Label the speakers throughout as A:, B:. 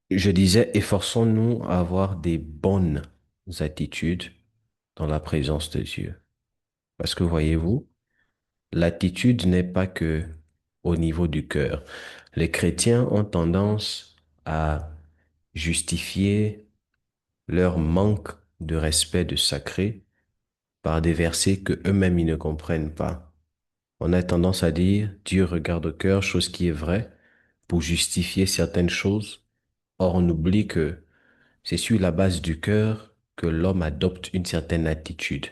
A: Je disais, efforçons-nous à avoir des bonnes attitudes dans la présence de Dieu. Parce que voyez-vous, l'attitude n'est pas que au niveau du cœur. Les chrétiens ont tendance à justifier leur manque de respect de sacré par des versets que eux-mêmes ils ne comprennent pas. On a tendance à dire Dieu regarde au cœur, chose qui est vraie, pour justifier certaines choses. Or, on oublie que c'est sur la base du cœur que l'homme adopte une certaine attitude.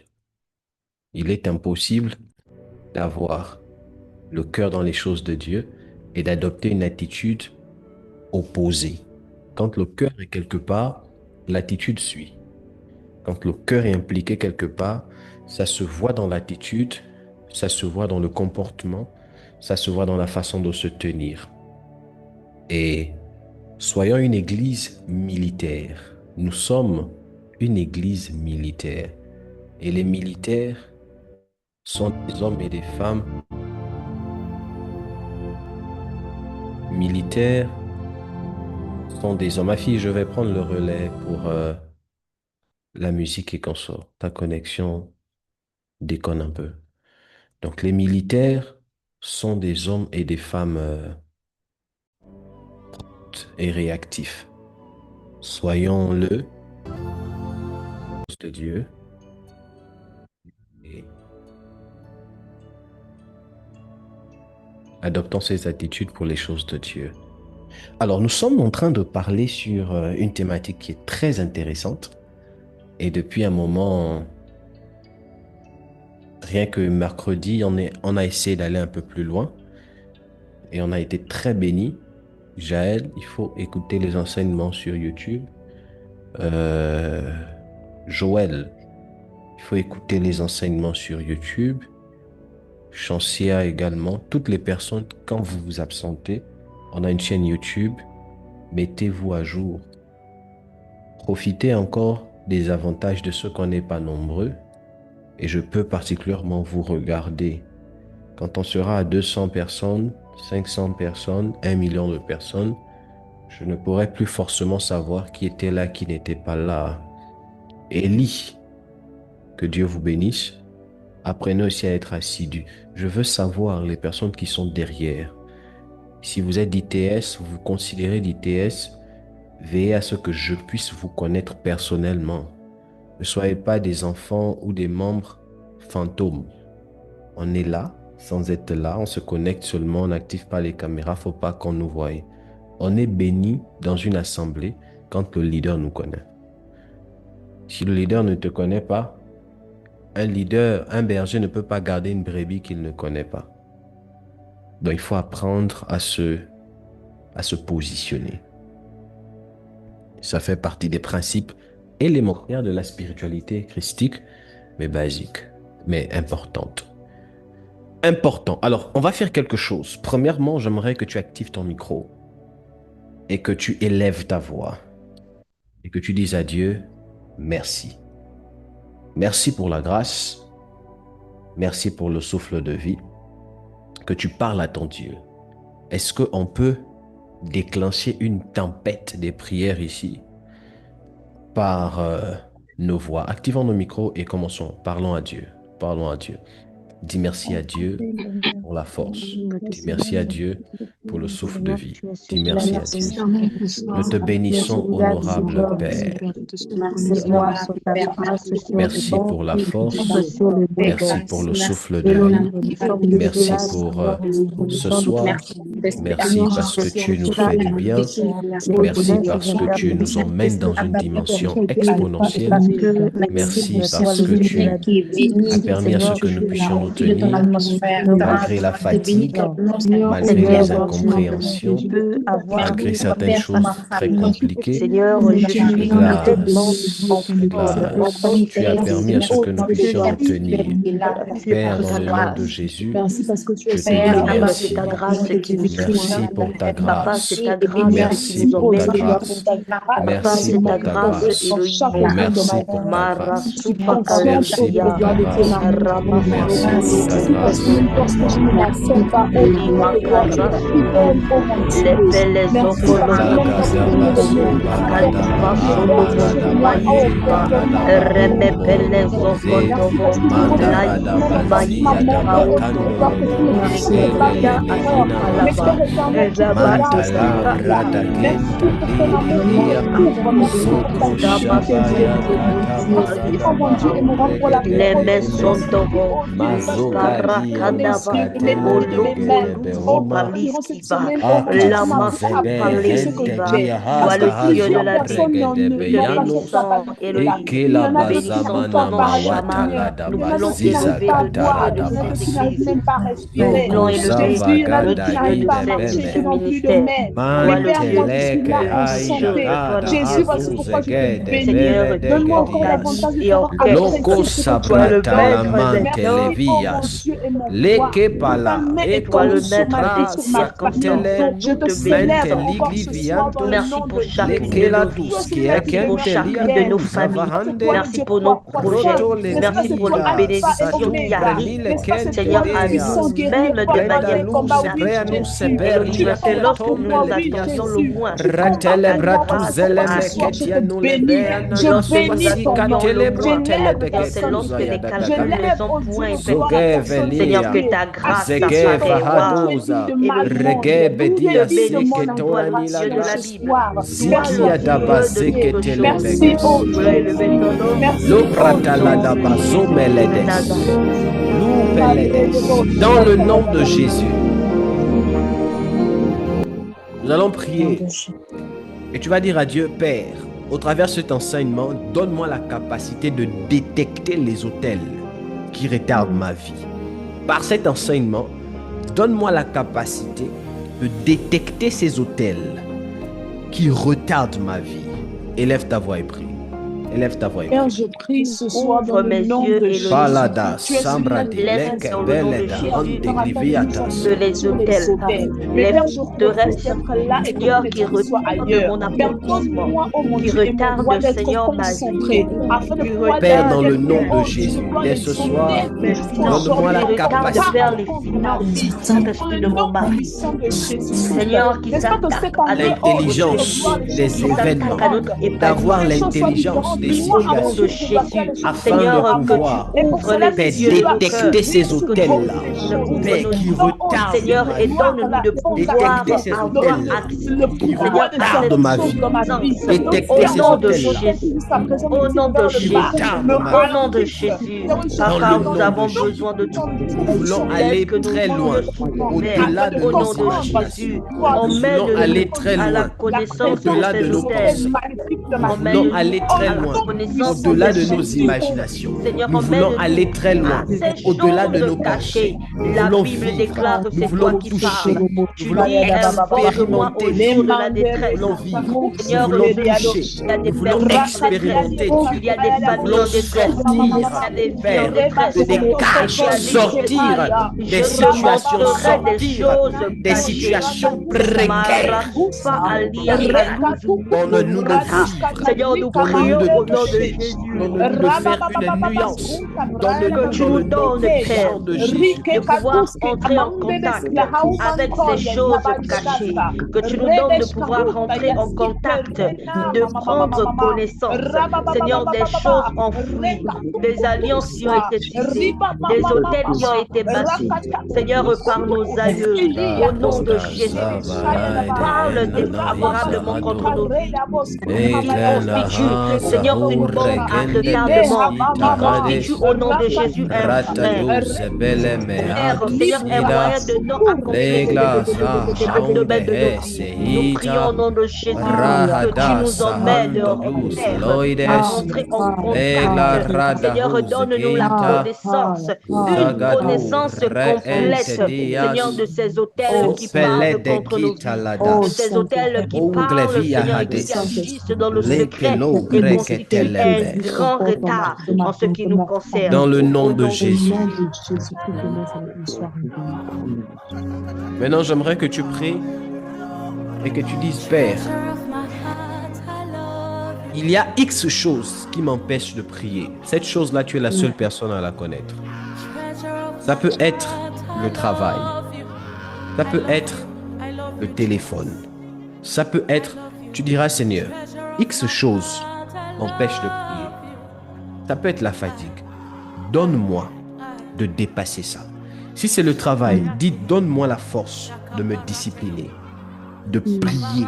A: Il est impossible d'avoir le cœur dans les choses de Dieu et d'adopter une attitude opposée. Quand le cœur est quelque part, l'attitude suit. Quand le cœur est impliqué quelque part, ça se voit dans l'attitude, ça se voit dans le comportement, ça se voit dans la façon de se tenir. Et soyons une église militaire. Nous sommes une église militaire. Et les militaires sont des hommes et des femmes militaires, sont des hommes. Ma fille, je vais prendre le relais pour la musique et consort. Ta connexion déconne un peu. Donc, les militaires sont des hommes et des femmes et réactifs. Soyons-le de Dieu et adoptons ces attitudes pour les choses de Dieu. Alors, nous sommes en train de parler sur une thématique qui est très intéressante. Et depuis un moment, rien que mercredi, on a essayé d'aller un peu plus loin et on a été très bénis. Jaël, il faut écouter les enseignements sur YouTube. Euh, Joël, il faut écouter les enseignements sur YouTube. Chancia également. Toutes les personnes, quand vous vous absentez, on a une chaîne YouTube. Mettez-vous à jour. Profitez encore des avantages de ce qu'on n'est pas nombreux. Et je peux particulièrement vous regarder. Quand on sera à 200 personnes, 500 personnes, 1 million de personnes, je ne pourrai plus forcément savoir qui était là, qui n'était pas là. Élie, que Dieu vous bénisse. Apprenez aussi à être assidus. Je veux savoir les personnes qui sont derrière. Si vous êtes d'ITS, vous vous considérez d'ITS, veillez à ce que je puisse vous connaître personnellement. Ne soyez pas des enfants ou des membres fantômes. On est là, sans être là, on se connecte seulement, on n'active pas les caméras, faut pas qu'on nous voie. On est béni dans une assemblée quand le leader nous connaît. Si le leader ne te connaît pas, un leader, un berger ne peut pas garder une brebis qu'il ne connaît pas. Donc il faut apprendre à se positionner. Ça fait partie des principes élémentaires de la spiritualité christique, mais basiques, mais importantes. Important. Alors, on va faire quelque chose. Premièrement, j'aimerais que tu actives ton micro et que tu élèves ta voix et que tu dises à Dieu, merci. Merci pour la grâce. Merci pour le souffle de vie. Que tu parles à ton Dieu. Est-ce qu'on peut déclencher une tempête des prières ici par nos voix? Activons nos micros et commençons. Parlons à Dieu. Parlons à Dieu. Dis merci à Dieu pour la force. Dis merci à Dieu pour le souffle de vie. Dis merci à Dieu.
B: Merci,
A: Nous te bénissons, honorable Père.
B: honorable Père,
A: Merci pour la force. Merci pour le souffle de
B: pour la
A: vie. Merci pour ce soir.
B: merci pour
A: Merci
B: l'espérance,
A: parce que tu nous fais du bien. Merci parce que tu nous emmènes dans une dimension exponentielle. Merci parce que tu
B: qui est béni,
A: as permis à ce que nous puissions nous
B: de ton
A: tenir
B: atmosphère,
A: malgré la fatigue, malgré les incompréhensions, malgré certaines choses très compliquées. Grâce, tu as permis à ce que nous puissions nous tenir. Père, dans le nom de Jésus, je te dis merci. Merci pour ta grâce. Merci pour ta grâce. Merci pour ta grâce. Merci pour ta grâce. Merci pour ta grâce. Merci
B: grâce.
A: ta grâce.
B: Même lorsque je ne la sens pas, oh mon Dieu, toi, tu es fidèle, oh mon Dieu. Merci parce que même lorsque je ne
A: Zagadabaso
B: connais pas,
A: bagadaba
B: tu es
A: amarada
B: sur moi, oh
A: bayuka
B: Père,
A: rada
B: donne-moi ton
A: bakobo ze
B: Merci parce que je reconnais
A: mandarada
B: même
A: bazi
B: intimement, mon
A: adaba
B: Père éternel, que tu ne
A: kandorobo
B: dissimule pas tes
A: zebele
B: erreurs.
A: kedina
B: Mais Père
A: maza
B: éternel, tu regardes cette
A: mantala
B: vie-là.
A: brada
B: Merci
A: genta
B: pour ton amour qui me
A: libria
B: couvre. Merci pour ta
A: zoko
B: fidélité,
A: shabaya
B: Dieu.
A: katabaga
B: Merci, oh mon
A: daba
B: Dieu, et mon roi, pour la
A: uregedebelez
B: reconnaissance, oh Dieu, parce que
A: mazoka
B: tu
A: dia
B: connais
A: makatele
B: l'épée de mes mains.
A: begedebe
B: Oh
A: roma
B: Père, durant cette semaine, oh mon Dieu, tu m'as
A: akazuzebe
B: appris tout ce que
A: hente
B: j'ai.
A: dia
B: Parce que
A: hada
B: plusieurs
A: hazo
B: personnes
A: regedebe
B: n'ont pas
A: yano
B: cette capacité-là. Il y
A: ekela
B: en a d'autres qui n'arrivent pas à
A: bazamana
B: parler,
A: mawata
B: Seigneur.
A: lada
B: Il y en a d'autres qui
A: baziza
B: n'arrivent pas à boire.
A: katalada
B: Il y en a d'autres qui
A: bas
B: n'arrivent même pas à respirer.
A: zoko
B: Jésus, il y en a d'autres qui
A: zavagada
B: n'arrivent pas à marcher, qui
A: idebeme
B: n'ont plus de main. Mais Père, moi, je suis là
A: manteleke
B: en
A: aida
B: santé.
A: gada
B: Jésus, voici pourquoi je te
A: azuzegede
B: bénis.
A: bele
B: Donne-moi encore
A: degedias
B: davantage de pouvoir
A: loko
B: apprécier ce que tu me
A: sabrata la
B: donnes. Merci, oh mon
A: mantelevias
B: Dieu et mon roi.
A: leke
B: Que ta
A: pala
B: main est tendue
A: eko
B: sur ma vie,
A: supra
B: sur ma famille.
A: sakotele
B: Je te célèbre encore ce soir dans le
A: menteligliviantos
B: nom de Jésus.
A: lekela
B: Toi,
A: tuski
B: Seigneur, qui demeure
A: ekentelia
B: fidèle.
A: tu
B: Parce que toi, le
A: zavahande
B: Dieu croissant,
A: roto
B: n'est-ce pas, c'est toi
A: levida
B: Alpha et
A: sature
B: l'Oméga.
A: mile
B: N'est-ce pas, c'est toi le puissant
A: kentedeas
B: guerrier, toi qui
A: Geda
B: gagne les combats,
A: luz
B: oui,
A: breanus
B: Jésus.
A: seberlia
B: Tu combats pour moi, oui,
A: kiatondelvias
B: Jésus. Tu combats
A: ratele
B: pour moi,
A: bratu
B: oui, c'est pourquoi ce
A: zeleme
B: soir je te
A: ketianu
B: bénis.
A: lebeana
B: Je bénis
A: nasuasi
B: ton nom.
A: katelebrotele
B: J'élève
A: de
B: ta
A: ketuza
B: sainteté.
A: ya
B: Je
A: dadagada
B: lève, oh Dieu, mon gloire, la personne qui
A: zogevelia
B: est assise sur ton
A: zegeva
B: trône. Tu es digne
A: hadoza
B: de ma louange. Tu es
A: regebedia
B: digne de mon
A: seketoanila
B: adoration ce
A: das
B: soir. Père,
A: zikia
B: sois
A: daba
B: glorifié. Merci,
A: zeketelebeges
B: oh Jésus.
A: lo
B: Merci, oh
A: pratala daba
B: Jésus.
A: zomeledes loupeledes dans le nom de Jésus. Nous allons prier et tu vas dire à Dieu, Père, au travers de cet enseignement, donne-moi la capacité de détecter les autels qui retardent ma vie. Par cet enseignement, donne-moi la capacité de détecter ces autels qui retardent ma vie. Élève ta voix et prie. Élève ta voix et prie.
B: Père, je prie ce soir dans le nom de Jésus.
A: Balada,
B: Tu es celui
A: Sambra,
B: qui
A: Dilek,
B: dans le nom de
A: Beleda,
B: Jésus.
A: Ande,
B: Par rapport à
A: Gliviatas.
B: sur les autels. Mais Père, je refuse d'être là et que mon éthique soit ailleurs. Père, donne-moi, oh mon Dieu, et mon droit d'être concentré afin de pouvoir
A: Père, dans le
B: détecter,
A: nom de
B: oh
A: Jésus,
B: Dieu,
A: dès ce
B: les
A: soir,
B: autels
A: donne-moi la
B: aujourd'hui
A: capacité
B: retardent ma vie. Dans le nom puissant de Jésus-Christ. N'est-ce pas que cette année, oh Dieu,
A: l'intelligence des événements, d'avoir
B: les choses soient
A: l'intelligence
B: différentes.
A: des
B: Dis-moi à mon
A: situations,
B: Dieu, je dois faire les choses
A: afin
B: différemment.
A: de pouvoir
B: Et pour cela,
A: Père,
B: Jésus, tu as
A: détecter
B: créé
A: ces hôtels-là, Père, qui retardent ma vie. Détecter ces hôtels-là qui retardent ma vie. Détecter ces hôtels-là
B: au nom de
A: qui retardent ma vie. Dans le nom de Jésus, nous voulons aller très loin, au-delà de nos imaginations. Nous voulons aller très loin, au-delà de nos pensées. Nous voulons aller très loin, au-delà de nos imaginations. Nous voulons aller très loin, au-delà de nos pensées. Nous voulons vivre, nous voulons toucher, nous voulons expérimenter, nous voulons vivre, nous voulons toucher, nous voulons expérimenter, nous voulons sortir, Père, de des cages, sortir des situations, sortir des situations précaires. Donne-nous de vivre,
B: Seigneur, nous
A: donne-nous de
B: prions au nom de
A: toucher,
B: Jésus.
A: donne-nous de faire une nuance, donne-nous
B: Tu nous donnes, Père,
A: de Jésus.
B: de pouvoir entrer en contact avec ces choses cachées. Que tu nous donnes de pouvoir rentrer en contact, de prendre connaissance, Seigneur, des choses enfouies, des alliances qui ont été tissées, des hôtels qui ont été bâtis, Seigneur, par nos aïeux, au nom de Jésus. Parle défavorablement contre nos vies, qui constitue, Seigneur, une bombe à retardement, qui constitue au nom de Jésus un frein. Seigneur, un moyen de non-accomplissement dans le domaine de nos vies. Nous prions au nom de Jésus que tu nous emmènes, Père, à rentrer en contact. Seigneur, donne-nous la connaissance, une connaissance complète, Seigneur, de ces hôtels qui parlent contre nos vies, de ces hôtels qui parlent, Seigneur, et qui agissent dans le secret et constituent un grand retard en ce qui nous concerne.
A: Dans le nom de Jésus. Maintenant, j'aimerais que tu pries et que tu dises, Père, il y a X choses qui m'empêchent de prier. Cette chose-là, tu es la seule personne à la connaître. Ça peut être le travail. Ça peut être le téléphone. Ça peut être, tu diras, Seigneur, X choses m'empêchent de prier. Ça peut être la fatigue. Donne-moi de dépasser ça. Si c'est le travail, dis, donne-moi la force de me discipliner, de prier,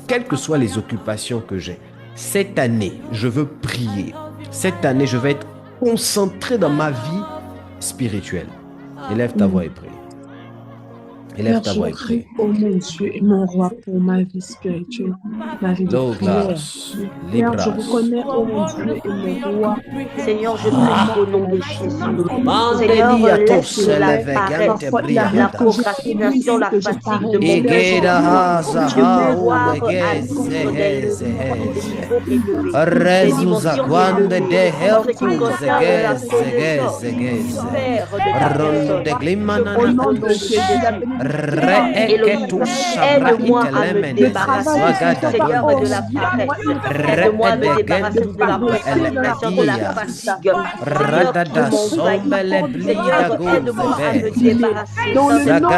A: quelles que soient les occupations que j'ai. Cette année, je veux prier. Cette année, je vais être concentré dans ma vie spirituelle. Élève ta voix et prie. Élève ta voix et prie.
C: Oh mon Dieu et mon roi pour ma vie spirituelle, ma vie de prière. Seigneur, je reconnais, oh mon Dieu et mon roi.
B: Seigneur, je prie au nom de Jésus. Seigneur, laisse la paresse, la procrastination, la fatigue de mon cœur, de pouvoir atteindre des niveaux élevés, des dimensions élevées, en ce qui concerne la connaissance, faire de personnes. Au nom de Jésus, Elohim, aide-moi à me débarrasser, Seigneur, de la paresse. Aide-moi à me débarrasser de la procrastination, de la fatigue. Seigneur,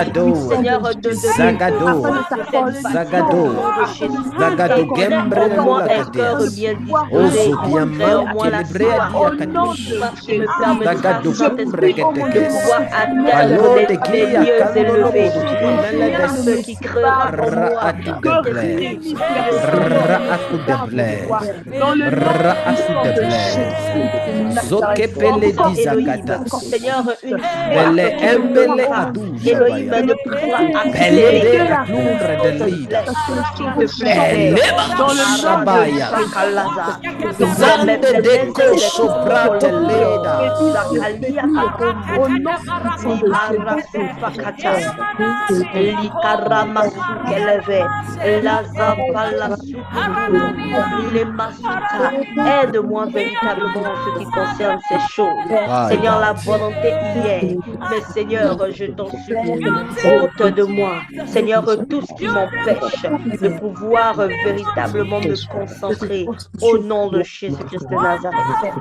B: de mon Seigneur, aide-moi à me débarrasser Seigneur, de moi un cœur bien disposé, crée-moi la foi qui me permettra de pouvoir atteindre des lieux élevés. Ce qui créera en moi Seigneur, une Elohim, de pouvoir accélérer aide-moi véritablement en ce qui concerne ces choses. Seigneur, la volonté y est, mais Seigneur, je t'en supplie, ôte de moi, Seigneur, tout ce qui m'empêche de pouvoir véritablement me concentrer au nom de Jésus-Christ de Nazareth.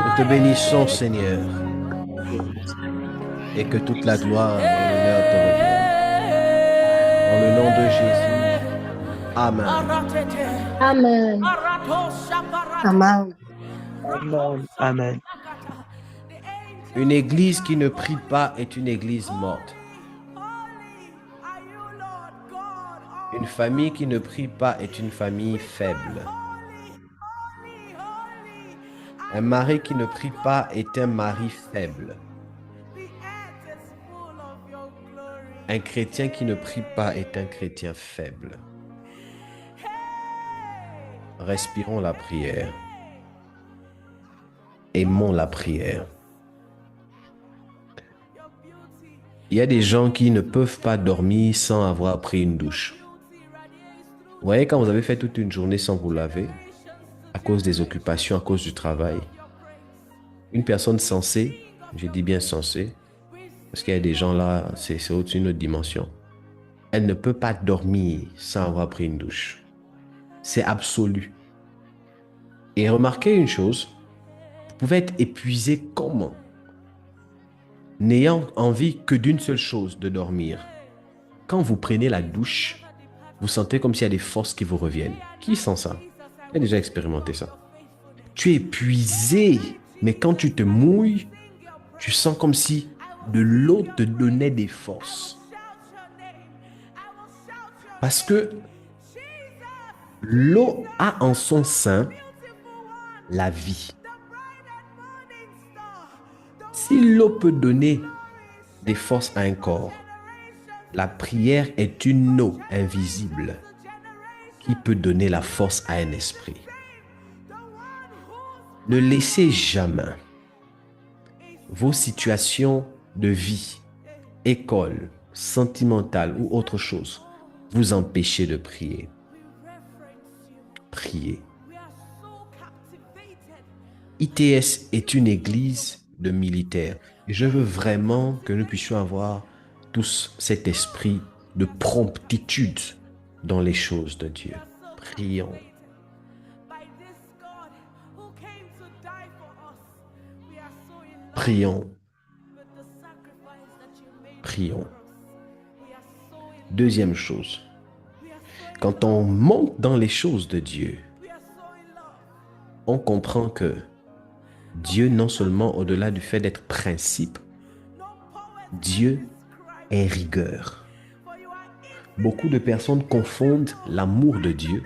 A: Nous te bénissons, Seigneur, et que toute la gloire et l'honneur te reviennent. Dans le nom de Jésus. Amen.
C: Amen. Amen.
D: Amen. Amen.
A: Une église qui ne prie pas est une église morte. Une famille qui ne prie pas est une famille faible. Un mari qui ne prie pas est un mari faible. Un chrétien qui ne prie pas est un chrétien faible. Respirons la prière. Aimons la prière. Il y a des gens qui ne peuvent pas dormir sans avoir pris une douche. Vous voyez, quand vous avez fait toute une journée sans vous laver, à cause des occupations, à cause du travail, une personne sensée, je dis bien sensée, parce qu'il y a des gens là, c'est au-dessus d'une autre dimension, elle ne peut pas dormir sans avoir pris une douche. C'est absolu. Et remarquez une chose, vous pouvez être épuisé comment? N'ayant envie que d'une seule chose, de dormir. Quand vous prenez la douche, vous sentez comme s'il y a des forces qui vous reviennent. Qui sent ça? J'ai déjà expérimenté ça. Tu es épuisé, mais quand tu te mouilles, tu sens comme si de l'eau te donnait des forces. Parce que l'eau a en son sein la vie. Si l'eau peut donner des forces à un corps, la prière est une eau invisible qui peut donner la force à un esprit. Ne laissez jamais vos situations de vie, école, sentimentale ou autre chose vous empêcher de prier. Priez. ITS est une église de militaires. Et je veux vraiment que nous puissions avoir tous cet esprit de promptitude dans les choses de Dieu. Prions. Prions. Prions. Deuxième chose, quand on monte dans les choses de Dieu, on comprend que Dieu, non seulement au-delà du fait d'être principe, Dieu est rigueur. Beaucoup de personnes confondent l'amour de Dieu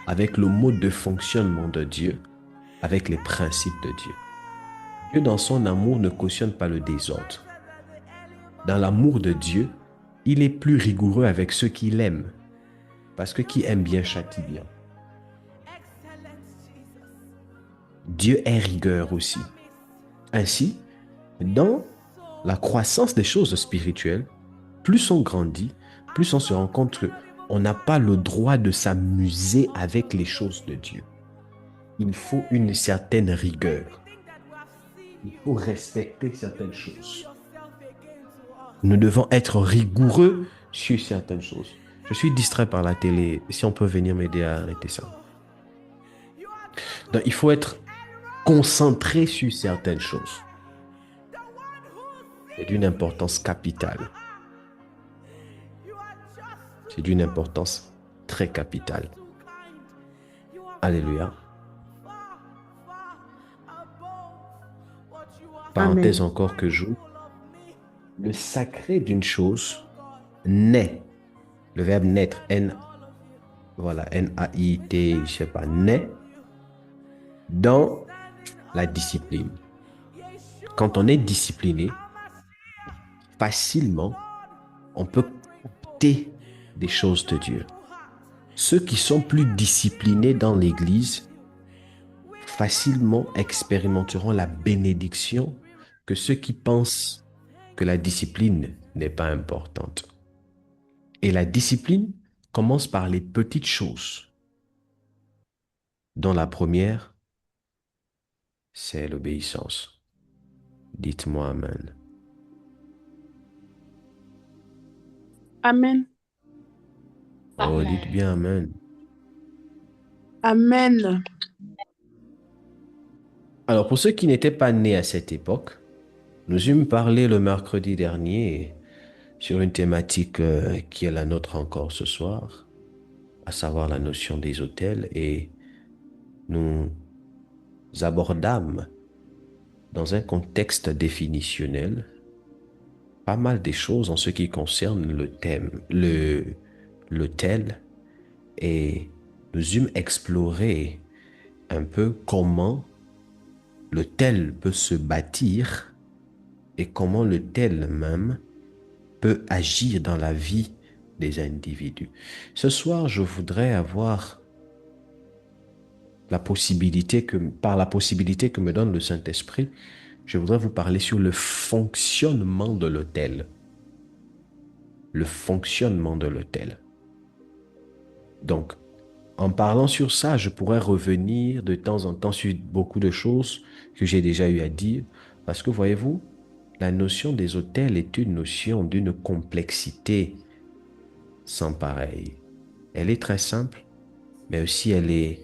A: avec le mode de fonctionnement de Dieu, avec les principes de Dieu. Dieu, dans son amour, ne cautionne pas le désordre. Dans l'amour de Dieu, il est plus rigoureux avec ceux qu'il aime, parce que qui aime bien châtie bien. Dieu est rigueur aussi. Ainsi, dans la croissance des choses spirituelles, plus on grandit, plus on se rend compte qu'on n'a pas le droit de s'amuser avec les choses de Dieu. Il faut une certaine rigueur. Il faut respecter certaines choses. Nous devons être rigoureux sur certaines choses. Je suis distrait par la télé. Si on peut venir m'aider à arrêter ça. Donc, il faut être concentré sur certaines choses. C'est d'une importance capitale. C'est d'une importance très capitale. Alléluia. Parenthèse encore que j'ouvre. Le sacré d'une chose naît. Le verbe naître, N-A-I-T, je sais pas, naît dans la discipline. Quand on est discipliné, facilement, on peut capter des choses de Dieu. Ceux qui sont plus disciplinés dans l'Église facilement expérimenteront la bénédiction que ceux qui pensent que la discipline n'est pas importante. Et la discipline commence par les petites choses, dont la première, c'est l'obéissance. Dites-moi Amen.
C: Amen.
A: Oh, dites bien Amen.
C: Amen.
A: Alors, pour ceux qui n'étaient pas nés à cette époque, nous eûmes parlé le mercredi dernier sur une thématique qui est la nôtre encore ce soir, à savoir la notion des autels, et nous abordâmes dans un contexte définitionnel pas mal des choses en ce qui concerne le thème, l'autel, et nous eûmes exploré un peu comment l'autel peut se bâtir et comment l'autel même peut agir dans la vie des individus. Ce soir, je voudrais avoir par la possibilité que me donne le Saint-Esprit, je voudrais vous parler sur le fonctionnement de l'autel. Le fonctionnement de l'autel. Donc, en parlant sur ça, je pourrais revenir de temps en temps sur beaucoup de choses que j'ai déjà eu à dire, parce que voyez-vous, la notion des autels est une notion d'une complexité sans pareil. Elle est très simple, mais aussi elle est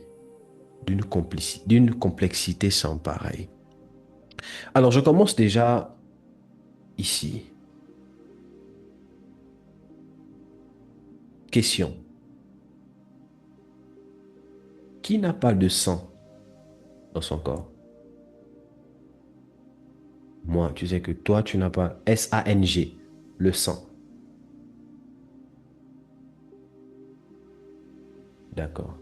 A: d'une complexité sans pareil. Alors, je commence déjà ici. Question. Qui n'a pas de sang dans son corps? Moi, tu sais que toi, tu n'as pas S-A-N-G, le sang. D'accord.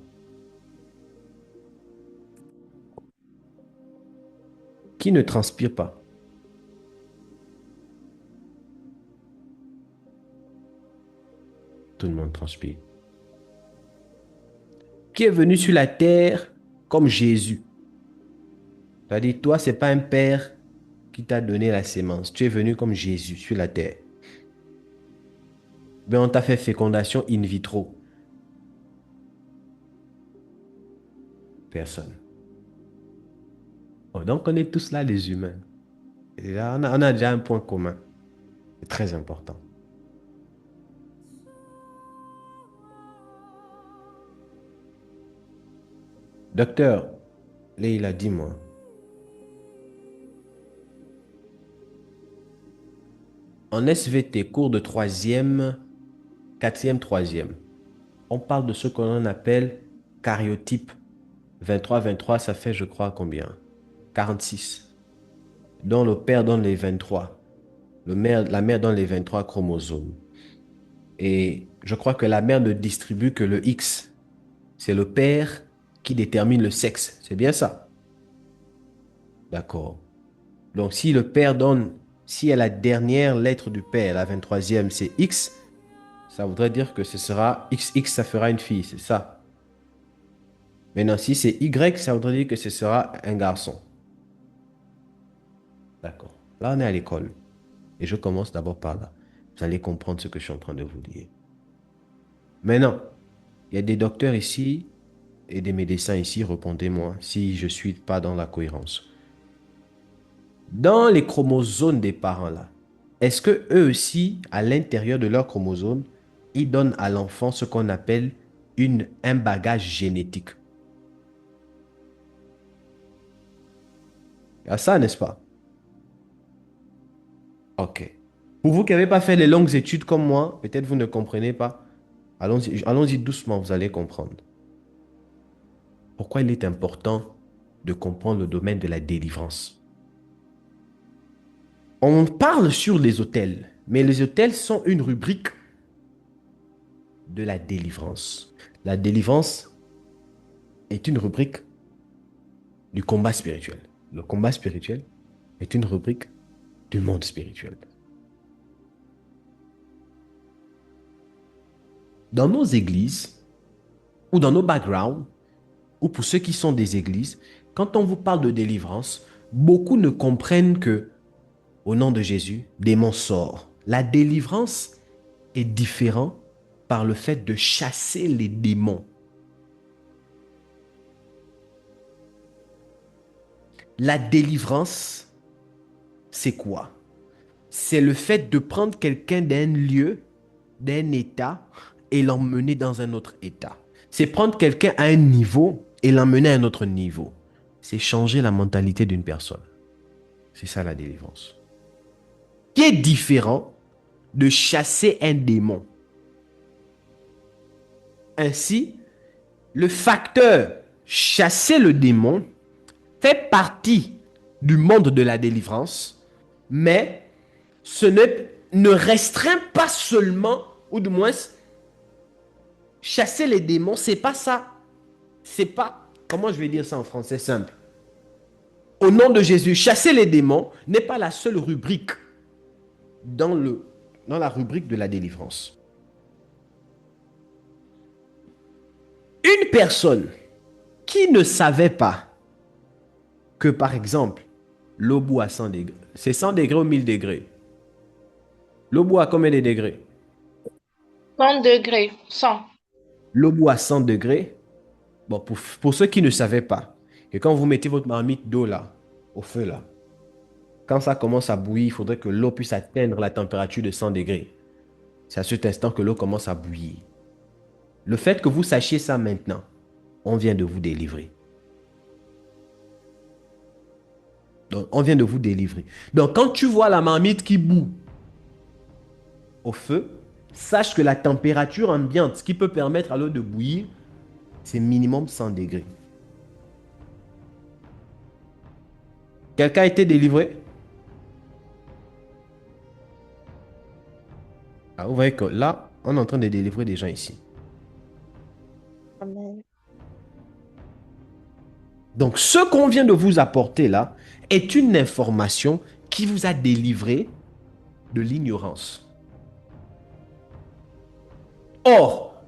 A: Qui ne transpire pas? Tout le monde transpire. Qui est venu sur la terre comme Jésus? C'est-à-dire, toi, ce n'est pas un père qui t'a donné la sémence. Tu es venu comme Jésus sur la terre. Mais on t'a fait fécondation in vitro. Personne. Oh, donc, on est tous là, les humains. Et là, on a déjà un point commun. C'est très important. Docteur, Leïla, dis-moi. En SVT, cours de troisième, quatrième, troisième, on parle de ce qu'on appelle caryotype. 23, ça fait, je crois, combien? 46. Dont le père donne les 23. La mère donne les 23 chromosomes. Et je crois que la mère ne distribue que le X. C'est le père qui détermine le sexe. C'est bien ça? D'accord. Donc, si le père donne, si à la dernière lettre du père, la 23e, c'est X, ça voudrait dire que ce sera XX, ça fera une fille, c'est ça. Maintenant, si c'est Y, ça voudrait dire que ce sera un garçon. D'accord. Là, on est à l'école. Et je commence d'abord par là. Vous allez comprendre ce que je suis en train de vous dire. Maintenant, il y a des docteurs ici et des médecins ici, répondez-moi si je ne suis pas dans la cohérence. Dans les chromosomes des parents là, est-ce que eux aussi, à l'intérieur de leurs chromosomes, ils donnent à l'enfant ce qu'on appelle un bagage génétique? Il y a ça, n'est-ce pas? Ok. Pour vous qui n'avez pas fait les longues études comme moi, peut-être vous ne comprenez pas. Allons-y doucement, vous allez comprendre. Pourquoi il est important de comprendre le domaine de la délivrance? On parle sur les autels, mais les autels sont une rubrique de la délivrance. La délivrance est une rubrique du combat spirituel. Le combat spirituel est une rubrique du monde spirituel. Dans nos églises, ou dans nos backgrounds, ou pour ceux qui sont des églises, quand on vous parle de délivrance, beaucoup ne comprennent que, au nom de Jésus, démon sort. La délivrance est différente par le fait de chasser les démons. La délivrance, c'est quoi? C'est le fait de prendre quelqu'un d'un lieu, d'un état, et l'emmener dans un autre état. C'est prendre quelqu'un à un niveau et l'emmener à un autre niveau. C'est changer la mentalité d'une personne. C'est ça la délivrance. Qui est différent de chasser un démon. Ainsi, le facteur chasser le démon fait partie du monde de la délivrance, mais ce ne restreint pas seulement, ou du moins, chasser les démons, c'est pas ça. C'est pas, comment je vais dire ça en français simple? Au nom de Jésus, chasser les démons n'est pas la seule rubrique dans la rubrique de la délivrance. Une personne qui ne savait pas que, par exemple, l'eau bout à 100 degrés, c'est 100 degrés ou 1000 degrés? L'eau bout à combien de degrés?
E: 100 degrés, 100.
A: L'eau bout à 100 degrés. Bon, pour ceux qui ne savaient pas, que quand vous mettez votre marmite d'eau là, au feu là, quand ça commence à bouillir, il faudrait que l'eau puisse atteindre la température de 100 degrés. C'est à cet instant que l'eau commence à bouillir. Le fait que vous sachiez ça maintenant, on vient de vous délivrer. Donc, on vient de vous délivrer. Donc, quand tu vois la marmite qui bout au feu, sache que la température ambiante, ce qui peut permettre à l'eau de bouillir, c'est minimum 100 degrés. Quelqu'un a été délivré? Ah, vous voyez que là, on est en train de délivrer des gens ici.
E: Amen.
A: Donc, ce qu'on vient de vous apporter là est une information qui vous a délivré de l'ignorance. Or,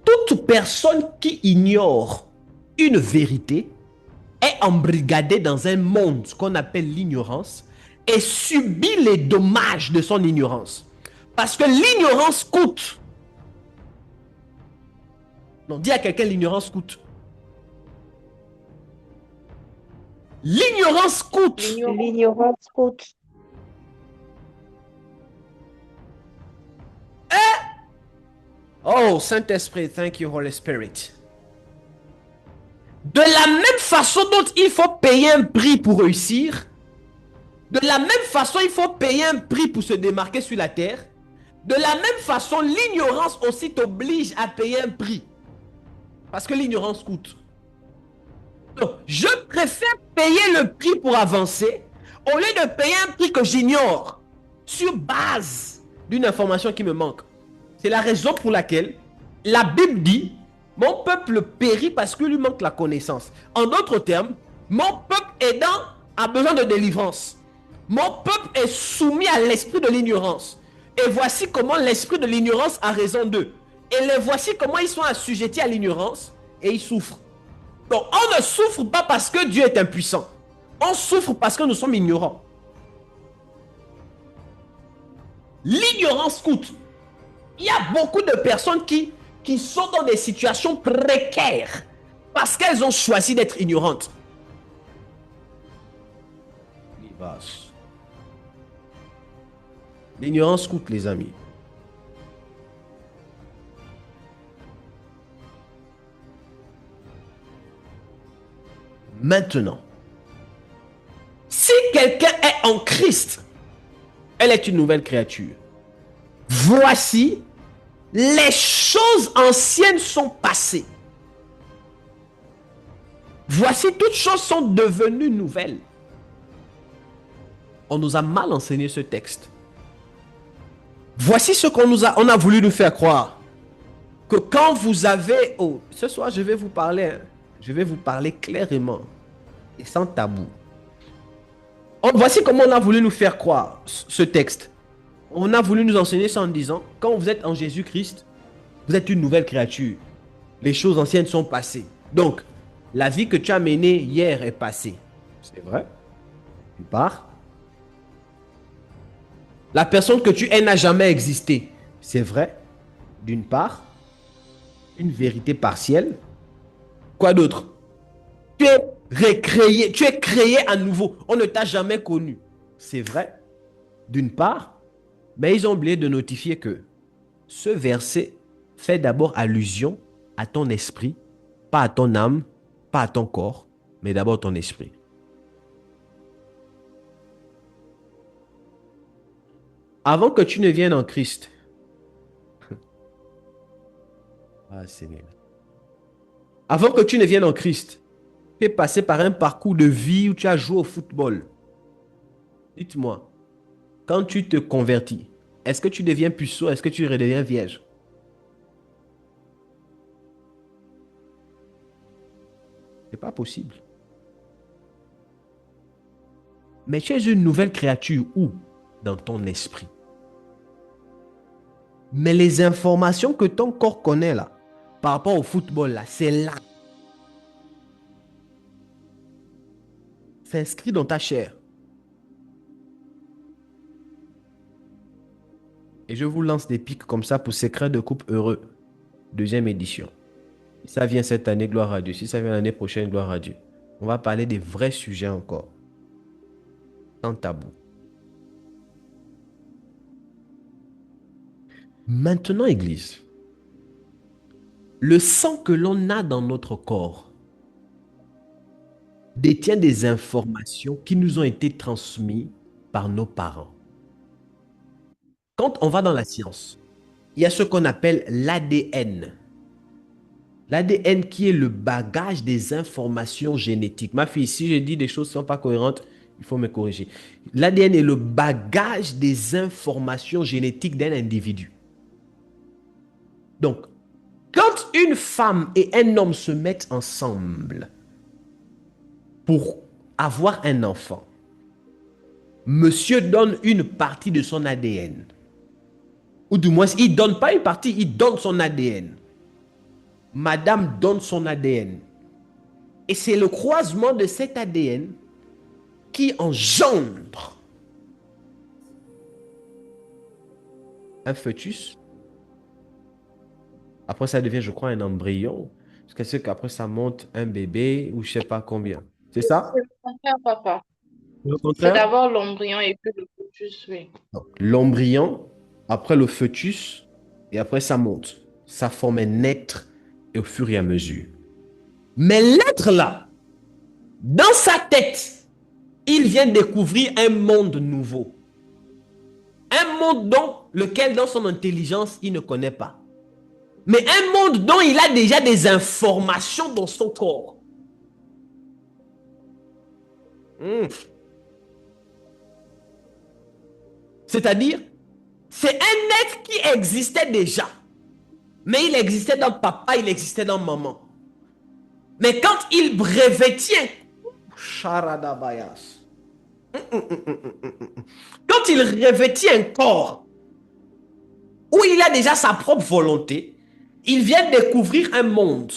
A: toute personne qui ignore une vérité est embrigadée dans un monde qu'on appelle l'ignorance et subit les dommages de son ignorance. Parce que l'ignorance coûte. Non, dis à quelqu'un, l'ignorance coûte. L'ignorance coûte.
E: L'ignorance coûte.
A: Oh, Saint-Esprit, thank you, Holy Spirit. De la même façon dont il faut payer un prix pour réussir, de la même façon il faut payer un prix pour se démarquer sur la terre, de la même façon l'ignorance aussi t'oblige à payer un prix. Parce que l'ignorance coûte. Donc, je préfère payer le prix pour avancer au lieu de payer un prix que j'ignore sur base d'une information qui me manque. C'est la raison pour laquelle la Bible dit « Mon peuple périt parce qu'il lui manque la connaissance ». En d'autres termes, mon peuple aidant a besoin de délivrance. Mon peuple est soumis à l'esprit de l'ignorance. Et voici comment l'esprit de l'ignorance a raison d'eux. Et les voici comment ils sont assujettis à l'ignorance et ils souffrent. Donc, on ne souffre pas parce que Dieu est impuissant. On souffre parce que nous sommes ignorants. L'ignorance coûte. Il y a beaucoup de personnes qui sont dans des situations précaires parce qu'elles ont choisi d'être ignorantes. L'ignorance coûte, les amis. Maintenant, si quelqu'un est en Christ, elle est une nouvelle créature. Voici, les choses anciennes sont passées. Voici, toutes choses sont devenues nouvelles. On nous a mal enseigné ce texte. Voici ce on a voulu nous faire croire. Que quand vous avez... Oh, ce soir, je vais vous parler. Je vais vous parler clairement et sans tabou. Voici comment on a voulu nous faire croire ce texte. On a voulu nous enseigner ça en disant, quand vous êtes en Jésus-Christ, vous êtes une nouvelle créature. Les choses anciennes sont passées. Donc, la vie que tu as menée hier est passée. C'est vrai. Tu pars. La personne que tu es n'a jamais existé. C'est vrai. D'une part. Une vérité partielle. Quoi d'autre? Tu es recréé, tu es créé à nouveau. On ne t'a jamais connu. C'est vrai. D'une part. Mais ils ont oublié de notifier que ce verset fait d'abord allusion à ton esprit, pas à ton âme, pas à ton corps, mais d'abord ton esprit. Avant que tu ne viennes en Christ, ah Seigneur, avant que tu ne viennes en Christ, tu es passé par un parcours de vie où tu as joué au football. Dites-moi, quand tu te convertis, est-ce que tu deviens puceau? Est-ce que tu redeviens vierge? C'est pas possible. Mais tu es une nouvelle créature où? Dans ton esprit. Mais les informations que ton corps connaît là, par rapport au football là, c'est là. C'est inscrit dans ta chair. Et je vous lance des pics comme ça pour Secret de couple heureux. Deuxième édition. Si ça vient cette année, gloire à Dieu. Si ça vient l'année prochaine, gloire à Dieu. On va parler des vrais sujets encore. Sans tabou. Maintenant, Église, le sang que l'on a dans notre corps détient des informations qui nous ont été transmises par nos parents. Quand on va dans la science, il y a ce qu'on appelle l'ADN. L'ADN qui est le bagage des informations génétiques. Ma fille, si je dis des choses qui ne sont pas cohérentes, il faut me corriger. L'ADN est le bagage des informations génétiques d'un individu. Donc, quand une femme et un homme se mettent ensemble pour avoir un enfant, monsieur donne une partie de son ADN. Ou du moins, il ne donne pas une partie, il donne son ADN. Madame donne son ADN. Et c'est le croisement de cet ADN qui engendre un fœtus. Après, ça devient, je crois, un embryon. Jusqu'à ce qu'après, ça monte un bébé ou je ne sais pas combien. C'est ça?
E: C'est le contraire, papa.
A: Le
E: C'est
A: contraire?
E: d'abord l'embryon et puis le fœtus, oui.
A: L'embryon, après le fœtus, et après, ça monte. Ça forme un être et au fur et à mesure. Mais l'être là, dans sa tête, il vient découvrir un monde nouveau. Un monde lequel, dans son intelligence, il ne connaît pas. Mais un monde dont il a déjà des informations dans son corps. C'est-à-dire, c'est un être qui existait déjà. Mais il existait dans papa, il existait dans maman. Mais quand il revêtient, quand il revêtit un corps où il a déjà sa propre volonté, il vient découvrir un monde.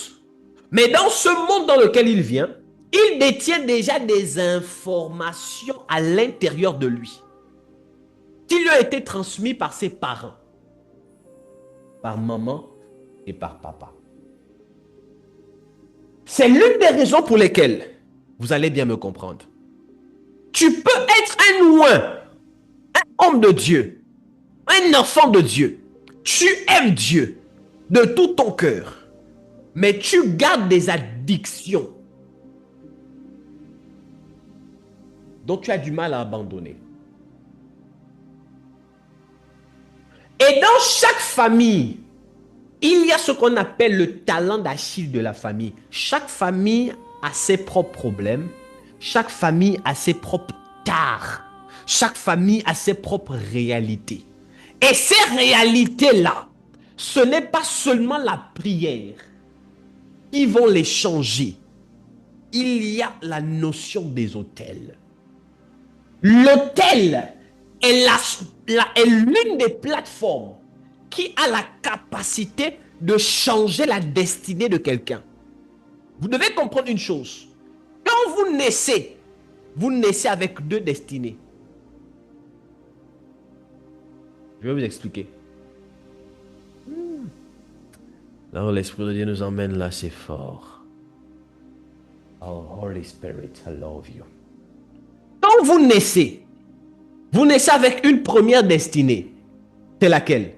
A: Mais dans ce monde dans lequel il vient, il détient déjà des informations à l'intérieur de lui qui lui ont été transmises par ses parents, par maman et par papa. C'est l'une des raisons pour lesquelles, vous allez bien me comprendre, tu peux être un loin, un homme de Dieu, un enfant de Dieu. Tu aimes Dieu de tout ton cœur, mais tu gardes des addictions dont tu as du mal à abandonner. Et dans chaque famille, il y a ce qu'on appelle le talent d'Achille de la famille. Chaque famille a ses propres problèmes. Chaque famille a ses propres tares. Chaque famille a ses propres réalités. Et ces réalités-là, ce n'est pas seulement la prière qui vont les changer. Il y a la notion des autels. L'autel est l'une des plateformes qui a la capacité de changer la destinée de quelqu'un. Vous devez comprendre une chose. Quand vous naissez avec deux destinées. Je vais vous expliquer. Alors l'Esprit de Dieu nous emmène là, c'est fort. Oh Holy Spirit, I love you. Quand vous naissez avec une première destinée. C'est laquelle?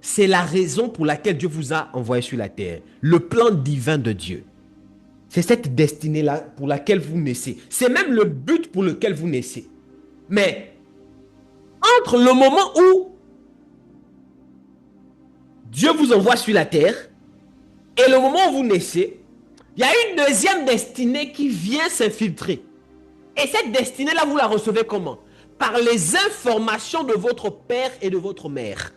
A: C'est la raison pour laquelle Dieu vous a envoyé sur la terre. Le plan divin de Dieu. C'est cette destinée-là pour laquelle vous naissez. C'est même le but pour lequel vous naissez. Mais, entre le moment où Dieu vous envoie sur la terre et le moment où vous naissez, il y a une deuxième destinée qui vient s'infiltrer. Et cette destinée-là, vous la recevez comment? Par les informations de votre père et de votre mère.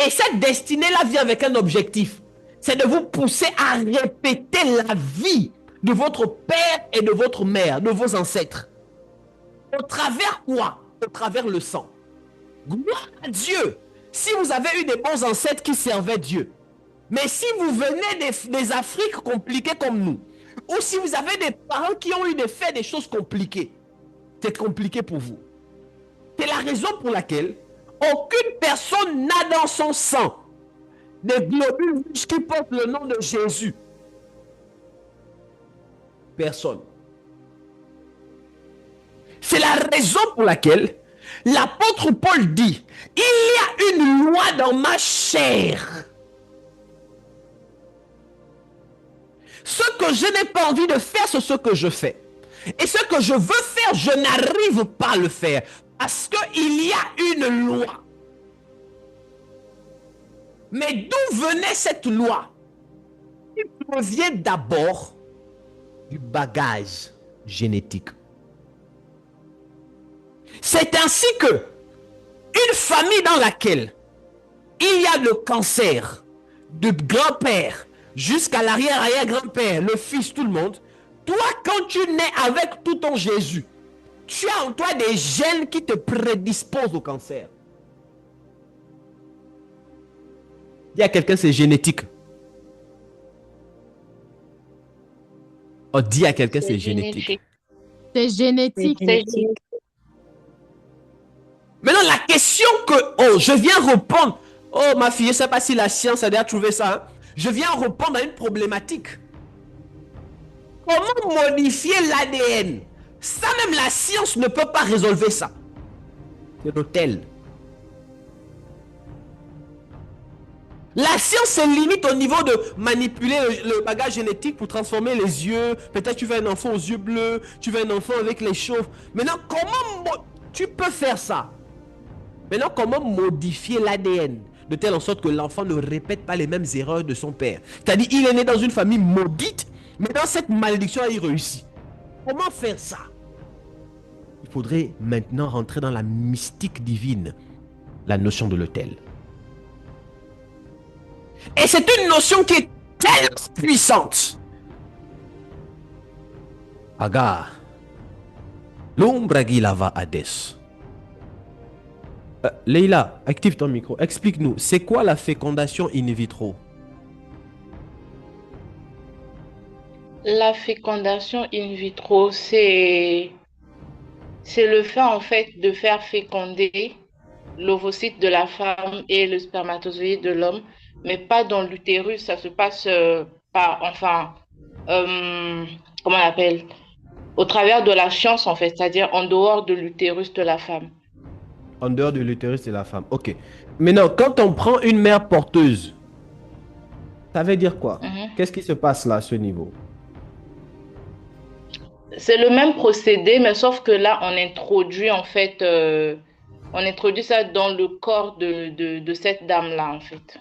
A: Et cette destinée-là vient avec un objectif. C'est de vous pousser à répéter la vie de votre père et de votre mère, de vos ancêtres. Au travers quoi? Au travers le sang. Gloire à Dieu. Si vous avez eu des bons ancêtres qui servaient Dieu. Mais si vous venez des Afriques compliquées comme nous, ou si vous avez des parents qui ont eu fait des choses compliquées, c'est compliqué pour vous. C'est la raison pour laquelle aucune personne n'a dans son sang des globules rouges qui portent le nom de Jésus. Personne. C'est la raison pour laquelle l'apôtre Paul dit, il y a une loi dans ma chair. Ce que je n'ai pas envie de faire, c'est ce que je fais. Et ce que je veux faire, je n'arrive pas à le faire. Parce qu'il y a une loi. Mais d'où venait cette loi? Il provient d'abord du bagage génétique. C'est ainsi que une famille dans laquelle il y a le cancer du grand-père jusqu'à l'arrière-arrière-grand-père, le fils, tout le monde, toi, quand tu nais avec tout ton Jésus, tu as en toi des gènes qui te prédisposent au cancer. Dis à quelqu'un, c'est génétique. Oh, dis à quelqu'un, c'est génétique.
F: C'est génétique.
A: Maintenant, la question que je viens répondre. Oh, ma fille, je ne sais pas si la science a déjà trouvé ça. Hein? Je viens répondre à une problématique. Comment modifier l'ADN? Ça, même la science ne peut pas résolver ça. C'est l'autel. La science se limite au niveau de manipuler le bagage génétique pour transformer les yeux. Peut-être tu veux un enfant aux yeux bleus, tu veux un enfant avec les chauves. Maintenant, comment tu peux faire ça? Maintenant, comment modifier l'ADN de telle en sorte que l'enfant ne répète pas les mêmes erreurs de son père? C'est-à-dire, il est né dans une famille maudite, mais dans cette malédiction, il réussit. Comment faire ça? Il faudrait maintenant rentrer dans la mystique divine, la notion de l'autel. Et c'est une notion qui est tellement puissante. Agar. L'ombre lava Hades. Leïla, active ton micro. Explique-nous, c'est quoi la fécondation in vitro?
E: La fécondation in vitro, c'est le fait en fait de faire féconder l'ovocyte de la femme et le spermatozoïde de l'homme, mais pas dans l'utérus. Ça se passe comment on appelle? Au travers de la science en fait, c'est-à-dire en dehors de l'utérus de la femme.
A: En dehors de l'utérus de la femme. Ok. Maintenant, quand on prend une mère porteuse, ça veut dire quoi? Qu'est-ce qui se passe là à ce niveau?
E: C'est le même procédé, mais sauf que là, on introduit en fait, on introduit ça dans le corps de cette dame-là en fait.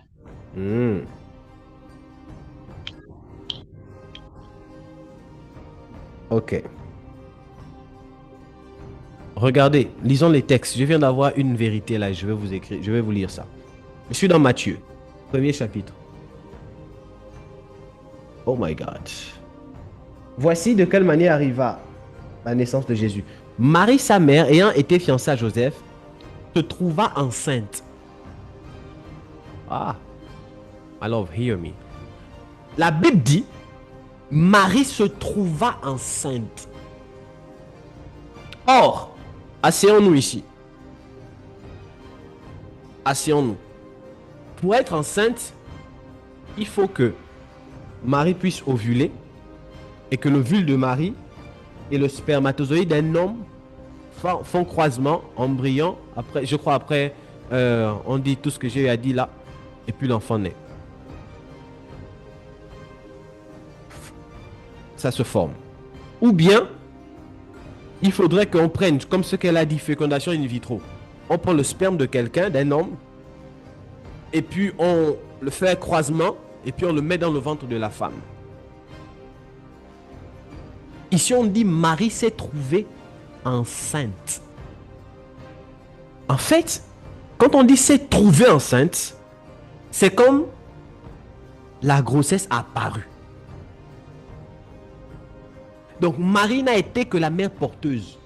A: Ok. Regardez, lisons les textes. Je viens d'avoir une vérité là, je vais vous écrire, je vais vous lire ça. Je suis dans Matthieu, premier chapitre. Oh my God. Voici de quelle manière arriva la naissance de Jésus. Marie, sa mère, ayant été fiancée à Joseph, se trouva enceinte. Ah, alors, hear me. La Bible dit, Marie se trouva enceinte. Or, asseyons-nous ici. Asseyons-nous. Pour être enceinte, il faut que Marie puisse ovuler et que l'ovule de Marie et le spermatozoïde d'un homme font croisement, embryon. Après, je crois après, on dit tout ce que j'ai eu à dire là, et puis l'enfant naît. Ça se forme. Ou bien, il faudrait qu'on prenne, comme ce qu'elle a dit, fécondation in vitro. On prend le sperme de quelqu'un, d'un homme, et puis on le fait un croisement, et puis on le met dans le ventre de la femme. Ici, on dit Marie s'est trouvée enceinte. En fait, quand on dit s'est trouvée enceinte, c'est comme la grossesse apparue. Donc, Marie n'a été que la mère porteuse.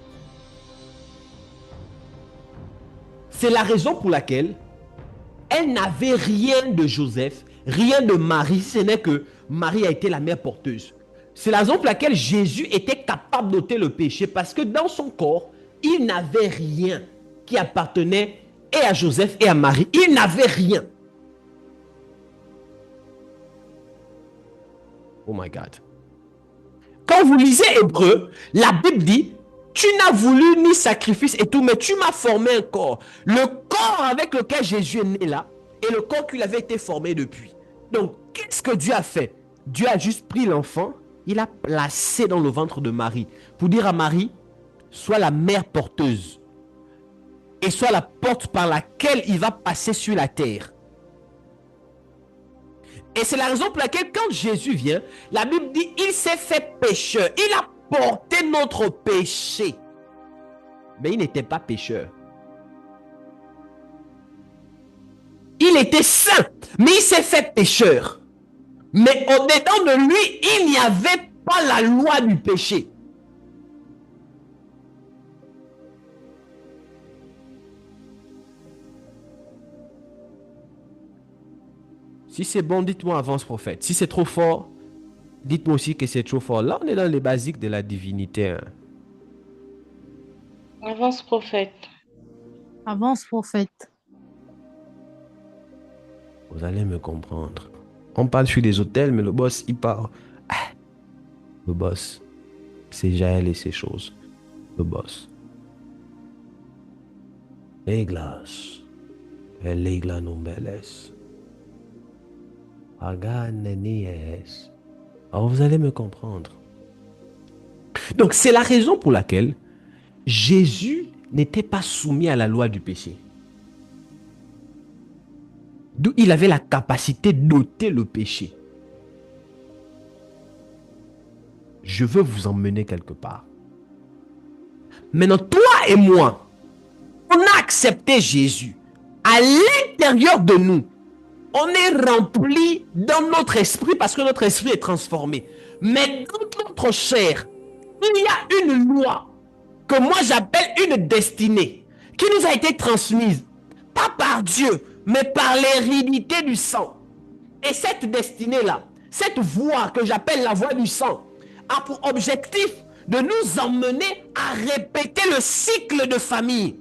A: C'est la raison pour laquelle elle n'avait rien de Joseph, rien de Marie, ce n'est que Marie a été la mère porteuse. C'est la raison pour laquelle Jésus était capable d'ôter le péché, parce que dans son corps, il n'avait rien qui appartenait et à Joseph et à Marie. Il n'avait rien. Oh my God. Quand vous lisez Hébreu, la Bible dit, tu n'as voulu ni sacrifice et tout, mais tu m'as formé un corps. Le corps avec lequel Jésus est né là, et le corps qu'il avait été formé depuis. Donc, qu'est-ce que Dieu a fait? Dieu a juste pris l'enfant, il a placé dans le ventre de Marie, pour dire à Marie, sois la mère porteuse, et sois la porte par laquelle il va passer sur la terre. Et c'est la raison pour laquelle quand Jésus vient, la Bible dit, il s'est fait pécheur. Il a porté notre péché. Mais il n'était pas pécheur. Il était saint, mais il s'est fait pécheur. Mais au-dedans de lui, il n'y avait pas la loi du péché. Si c'est bon, dites-moi avance prophète. Si c'est trop fort, dites-moi aussi que c'est trop fort. Là, on est dans les basiques de la divinité. Hein.
E: Avance prophète.
F: Avance prophète.
A: Vous allez me comprendre. On parle sur des hôtels, mais le boss, il parle. Ah, le boss, c'est Jaël et ses choses. Le boss. Les glaces. Les glaces non belles. Alors vous allez me comprendre. Donc c'est la raison pour laquelle Jésus n'était pas soumis à la loi du péché. D'où il avait la capacité d'ôter le péché. Je veux vous emmener quelque part. Maintenant, toi et moi, on a accepté Jésus. À l'intérieur de nous, on est rempli dans notre esprit parce que notre esprit est transformé. Mais dans notre chair, il y a une loi que moi j'appelle une destinée qui nous a été transmise, pas par Dieu, mais par l'hérédité du sang. Et cette destinée-là, cette voie que j'appelle la voie du sang, a pour objectif de nous emmener à répéter le cycle de famille.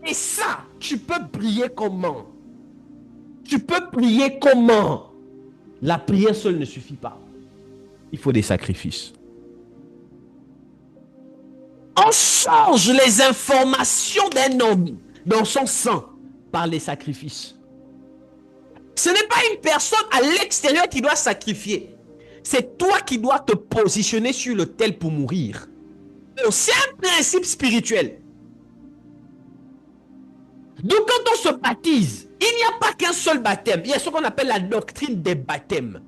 A: Et ça, tu peux prier comment? Tu peux prier comment? La prière seule ne suffit pas. Il faut des sacrifices. On change les informations d'un homme dans son sang par les sacrifices. Ce n'est pas une personne à l'extérieur qui doit sacrifier. C'est toi qui dois te positionner sur l'autel pour mourir. C'est un principe spirituel. Donc quand on se baptise, il n'y a pas qu'un seul baptême. Il y a ce qu'on appelle la doctrine des baptêmes.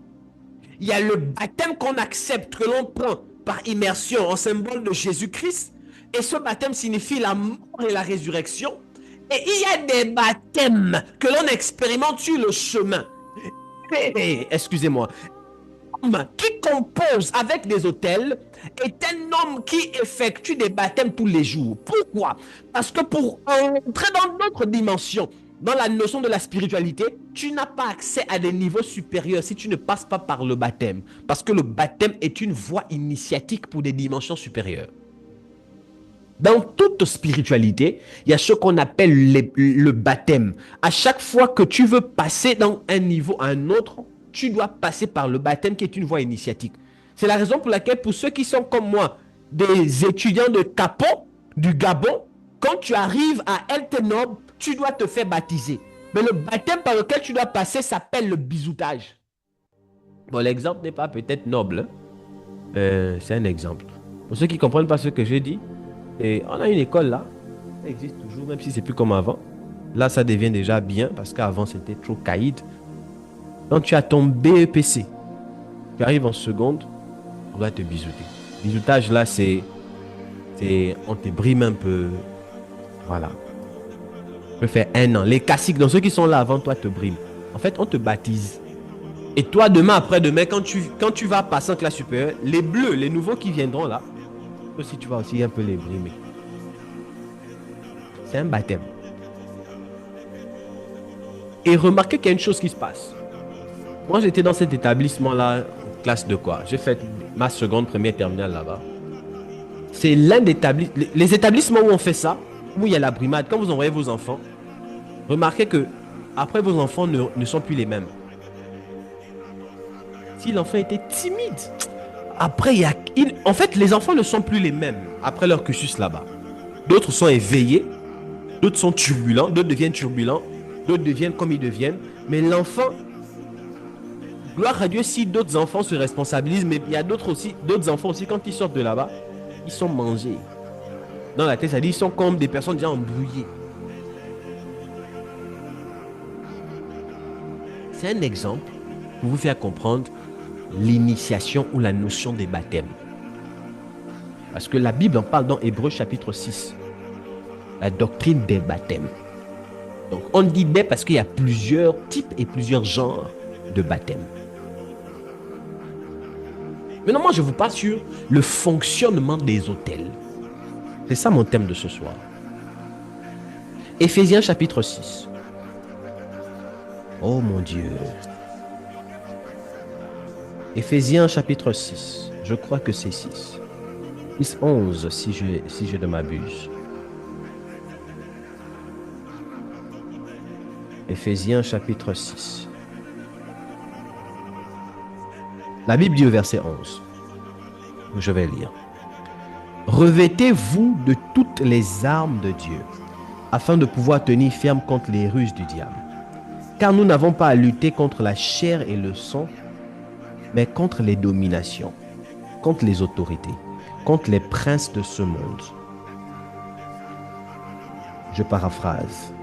A: Il y a le baptême qu'on accepte, que l'on prend par immersion en symbole de Jésus-Christ. Et ce baptême signifie la mort et la résurrection. Et il y a des baptêmes que l'on expérimente sur le chemin. Excusez-moi. L'homme qui compose avec des autels est un homme qui effectue des baptêmes tous les jours. Pourquoi? Parce que pour entrer dans notre dimension, dans la notion de la spiritualité, tu n'as pas accès à des niveaux supérieurs si tu ne passes pas par le baptême. Parce que le baptême est une voie initiatique pour des dimensions supérieures. Dans toute spiritualité, il y a ce qu'on appelle le baptême. À chaque fois que tu veux passer d'un niveau à un autre, tu dois passer par le baptême qui est une voie initiatique. C'est la raison pour laquelle, pour ceux qui sont comme moi, des étudiants de Capo, du Gabon, quand tu arrives à El Tenob, tu dois te faire baptiser. Mais le baptême par lequel tu dois passer s'appelle le bisoutage. Bon, l'exemple n'est pas peut-être noble. C'est un exemple. Pour ceux qui ne comprennent pas ce que je dis, et on a une école là, ça existe toujours, même si c'est plus comme avant. Là, ça devient déjà bien parce qu'avant, c'était trop caïd. Donc, tu as ton BEPC. Tu arrives en seconde, on va te bisouter. Bisoutage, là, c'est on te brime un peu. Voilà. Tu peux faire 1 an. Les classiques, donc ceux qui sont là avant toi, te briment. En fait, on te baptise. Et toi, demain, après-demain, quand tu vas passer en classe supérieure, les bleus, les nouveaux qui viendront là, aussi, tu vas aussi un peu les brimer. C'est un baptême. Et remarquez qu'il y a une chose qui se passe. Moi, j'étais dans cet établissement-là, classe de quoi? J'ai fait ma seconde, première terminale là-bas. C'est l'un des les établissements où on fait ça, où il y a la brimade. Quand vous envoyez vos enfants, remarquez que après vos enfants ne sont plus les mêmes. Si l'enfant était timide, après, en fait, les enfants ne sont plus les mêmes après leur cursus là-bas. D'autres sont éveillés, d'autres sont turbulents, d'autres deviennent turbulents, d'autres deviennent comme ils deviennent. Mais l'enfant, gloire à Dieu si d'autres enfants se responsabilisent, mais il y a d'autres enfants aussi, quand ils sortent de là-bas, ils sont mangés. Dans la tête, ça dit, ils sont comme des personnes déjà embrouillées. C'est un exemple pour vous faire comprendre l'initiation ou la notion des baptêmes. Parce que la Bible en parle dans Hébreux chapitre 6. La doctrine des baptêmes. Donc on dit des parce qu'il y a plusieurs types et plusieurs genres de baptêmes. Maintenant, moi je vous parle sur le fonctionnement des autels. C'est ça mon thème de ce soir. Éphésiens chapitre 6. Oh mon Dieu. Éphésiens chapitre 6, je crois que c'est 6. 11 si je ne m'abuse. Éphésiens chapitre 6. La Bible dit au verset 11. Je vais lire. Revêtez-vous de toutes les armes de Dieu, afin de pouvoir tenir ferme contre les ruses du diable. Car nous n'avons pas à lutter contre la chair et le sang, mais contre les dominations, contre les autorités, contre les princes de ce monde. Je paraphrase.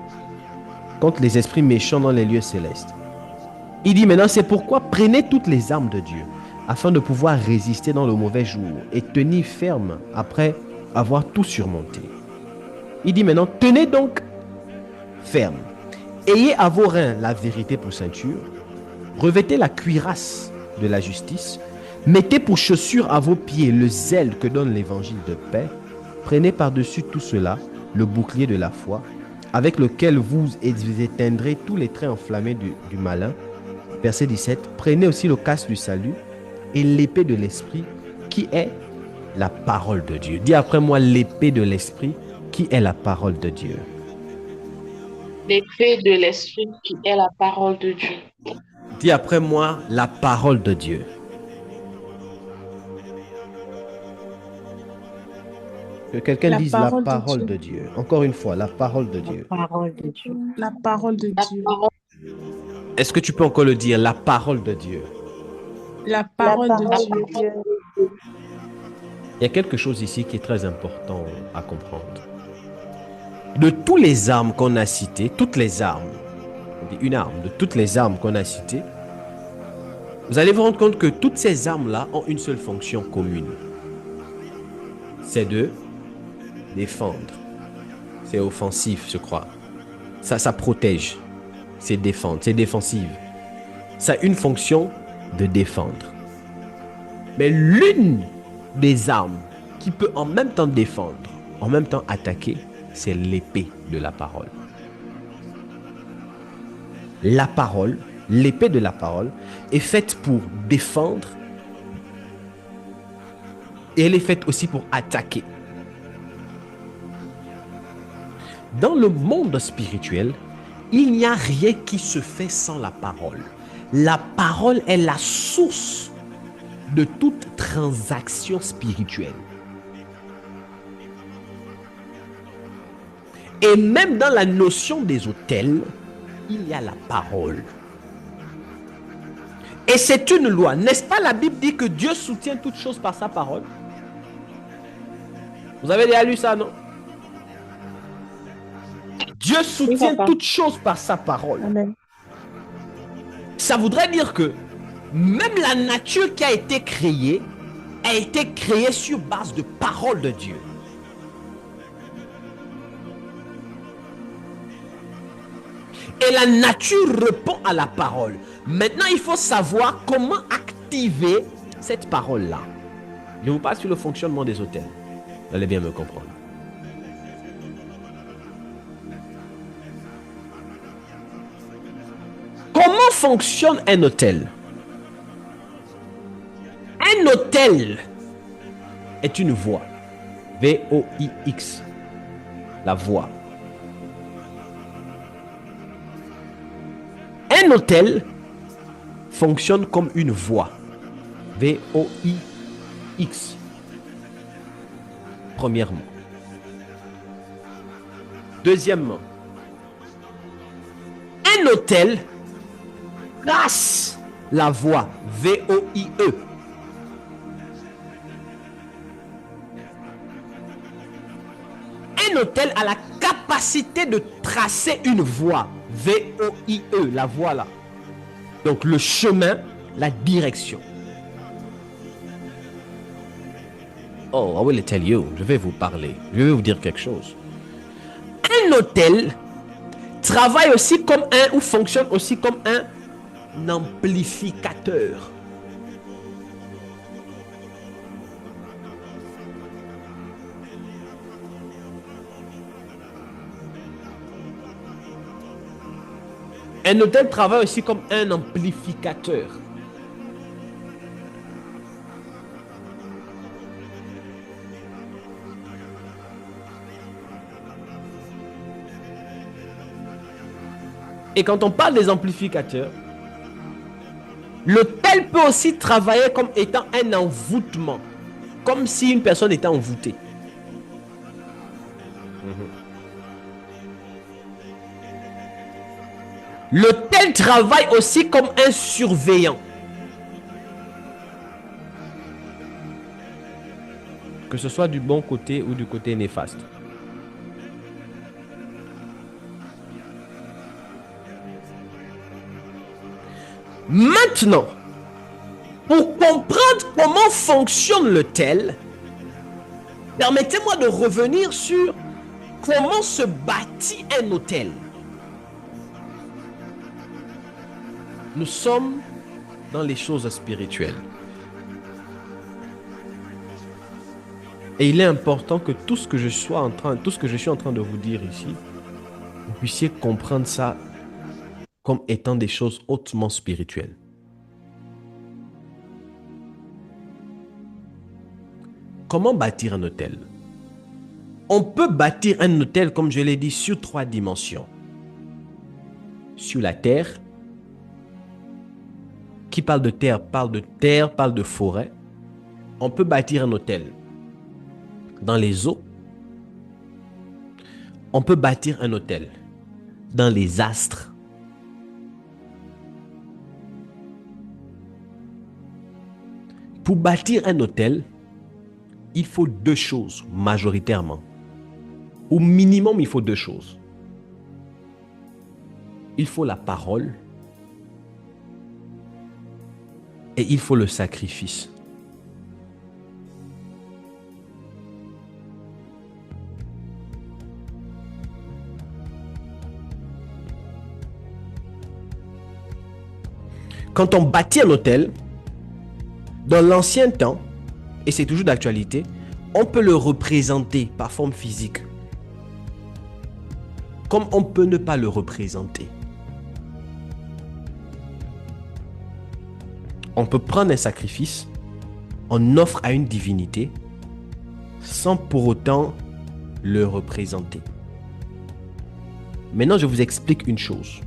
A: Contre les esprits méchants dans les lieux célestes. Il dit maintenant, c'est pourquoi prenez toutes les armes de Dieu, afin de pouvoir résister dans le mauvais jour et tenir ferme après avoir tout surmonté. Il dit maintenant, tenez donc ferme. Ayez à vos reins la vérité pour ceinture, revêtez la cuirasse de la justice, mettez pour chaussure à vos pieds le zèle que donne l'évangile de paix, prenez par-dessus tout cela le bouclier de la foi, avec lequel vous éteindrez tous les traits enflammés du malin. Verset 17, prenez aussi le casque du salut et l'épée de l'esprit qui est la parole de Dieu. Dis après moi l'épée de l'esprit qui est la parole de Dieu.
E: L'épée de l'esprit qui est la parole de Dieu.
A: Dis après moi la parole de Dieu. Que quelqu'un dise la parole de Dieu. Encore une fois, la parole de Dieu.
C: La parole de Dieu. La parole de Dieu.
A: Est-ce que tu peux encore le dire, la parole de Dieu?
C: La parole de Dieu.
A: Il y a quelque chose ici qui est très important à comprendre. De toutes les armes qu'on a citées, toutes les armes, on dit une arme, de toutes les armes qu'on a citées, vous allez vous rendre compte que toutes ces armes-là ont une seule fonction commune. C'est de défendre. C'est offensif, je crois. Ça protège. C'est défendre. C'est défensive. Ça a une fonction de défendre. Mais l'une des armes qui peut en même temps défendre, en même temps attaquer, c'est l'épée de la parole. La parole, l'épée de la parole, est faite pour défendre et elle est faite aussi pour attaquer. Dans le monde spirituel, il n'y a rien qui se fait sans la parole. La parole est la source de toute transaction spirituelle. Et même dans la notion des autels, il y a la parole. Et c'est une loi. N'est-ce pas, la Bible dit que Dieu soutient toutes choses par sa parole? Vous avez déjà lu ça, non? Dieu soutient toutes choses par sa parole.
B: Amen.
A: Ça voudrait dire que même la nature qui a été créée sur base de parole de Dieu. Et la nature répond à la parole. Maintenant, il faut savoir comment activer cette parole-là. Je vous parle sur le fonctionnement des autels. Vous allez bien me comprendre. Comment fonctionne un autel? Un autel est une voix. V-O-I-X. La voix. Un autel fonctionne comme une voix. V-O-I-X. Premièrement. Deuxièmement, un autel casse la voix. V-O-I-E. Un autel a la capacité de tracer une voie. V-O-I-E, la voie là. Donc le chemin, la direction. Oh, I will tell you. Je vais vous parler. Je vais vous dire quelque chose. Un autel travaille aussi comme ou fonctionne aussi comme un amplificateur. Un autel travaille aussi comme un amplificateur. Et quand on parle des amplificateurs, l'autel peut aussi travailler comme étant un envoûtement, comme si une personne était envoûtée. L'autel travaille aussi comme un surveillant. Que ce soit du bon côté ou du côté néfaste. Maintenant, pour comprendre comment fonctionne l'autel, permettez-moi de revenir sur comment se bâtit un autel. Nous sommes dans les choses spirituelles. Et il est important que tout ce que je suis en train de vous dire ici, vous puissiez comprendre ça comme étant des choses hautement spirituelles. Comment bâtir un autel? On peut bâtir un autel, comme je l'ai dit, sur 3 dimensions. Sur la terre. Qui parle de terre, parle de forêt. On peut bâtir un autel dans les eaux. On peut bâtir un autel dans les astres. Pour bâtir un autel, il faut 2 choses majoritairement. Au minimum, il faut 2 choses. Il faut la parole et il faut le sacrifice. Quand on bâtit un autel, dans l'ancien temps, et c'est toujours d'actualité, on peut le représenter par forme physique. Comme on peut ne pas le représenter. On peut prendre un sacrifice, on offre à une divinité, sans pour autant le représenter. Maintenant, je vous explique une chose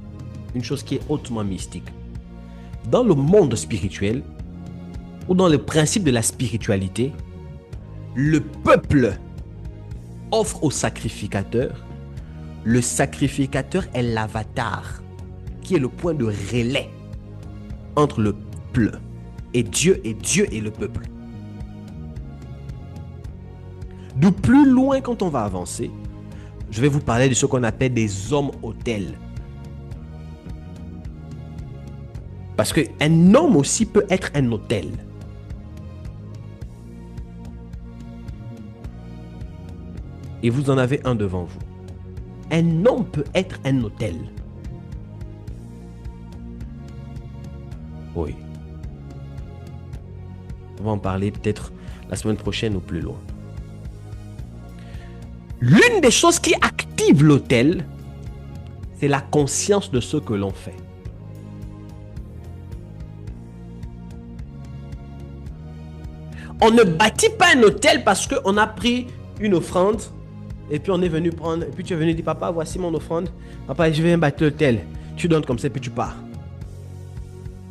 A: qui est hautement mystique. Dans le monde spirituel, ou dans le principe de la spiritualité, le peuple offre au sacrificateur. Le sacrificateur est l'avatar, qui est le point de relais entre le peuple et Dieu et le peuple. De plus loin, quand on va avancer, je vais vous parler de ce qu'on appelle des hommes-autels. Parce qu'un homme aussi peut être un autel. Et vous en avez un devant vous. Un homme peut être un autel. Oui. On va en parler peut-être la semaine prochaine ou plus loin. L'une des choses qui active l'autel, c'est la conscience de ce que l'on fait. On ne bâtit pas un autel parce qu'on a pris une offrande et puis on est venu prendre, et puis tu es venu dire, papa, voici mon offrande. Papa, je viens bâtir l'autel. Tu donnes comme ça et puis tu pars.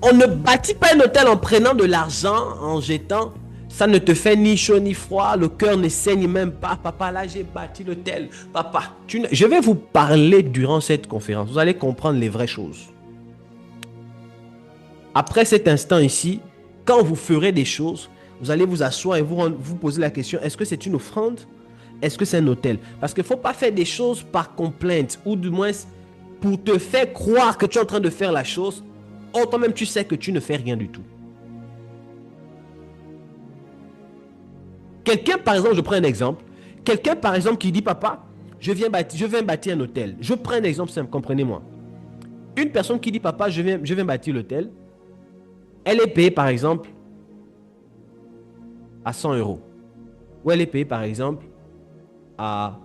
A: On ne bâtit pas un autel en prenant de l'argent, en jetant. Ça ne te fait ni chaud ni froid, le cœur ne saigne même pas. Papa, là j'ai bâti l'autel. Papa, je vais vous parler durant cette conférence. Vous allez comprendre les vraies choses. Après cet instant ici, quand vous ferez des choses, vous allez vous asseoir et vous poser la question, est-ce que c'est une offrande? Est-ce que c'est un autel? Parce qu'il ne faut pas faire des choses par complainte, ou du moins pour te faire croire que tu es en train de faire la chose. Or, toi-même, tu sais que tu ne fais rien du tout. Quelqu'un, par exemple, je prends un exemple. Quelqu'un, par exemple, qui dit, papa, je viens bâtir un hôtel. Je prends un exemple simple, comprenez-moi. Une personne qui dit, papa, je viens bâtir l'hôtel. Elle est payée, par exemple, à 100 euros. Ou elle est payée, par exemple, à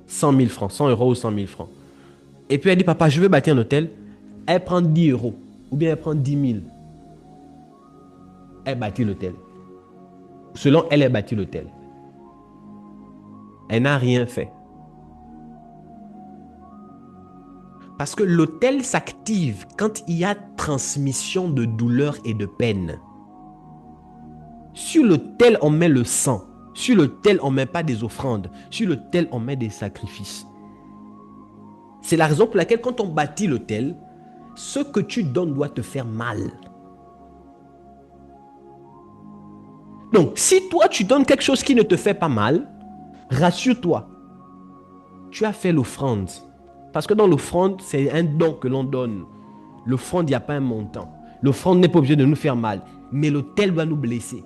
A: 100 000 francs. 100 euros ou 100 000 francs. Et puis elle dit, papa, je veux bâtir un hôtel. Elle prend 10 euros. Ou bien elle prend 10 000. Elle bâtit l'hôtel. Selon elle, elle bâtit l'hôtel. Elle n'a rien fait. Parce que l'hôtel s'active quand il y a transmission de douleur et de peine. Sur l'autel, on met le sang. Sur l'autel, on ne met pas des offrandes. Sur l'autel, on met des sacrifices. C'est la raison pour laquelle quand on bâtit l'autel, ce que tu donnes doit te faire mal. Donc, si toi, tu donnes quelque chose qui ne te fait pas mal, rassure-toi, tu as fait l'offrande. Parce que dans l'offrande, c'est un don que l'on donne. L'offrande, il n'y a pas un montant. L'offrande n'est pas obligée de nous faire mal, mais l'autel doit nous blesser.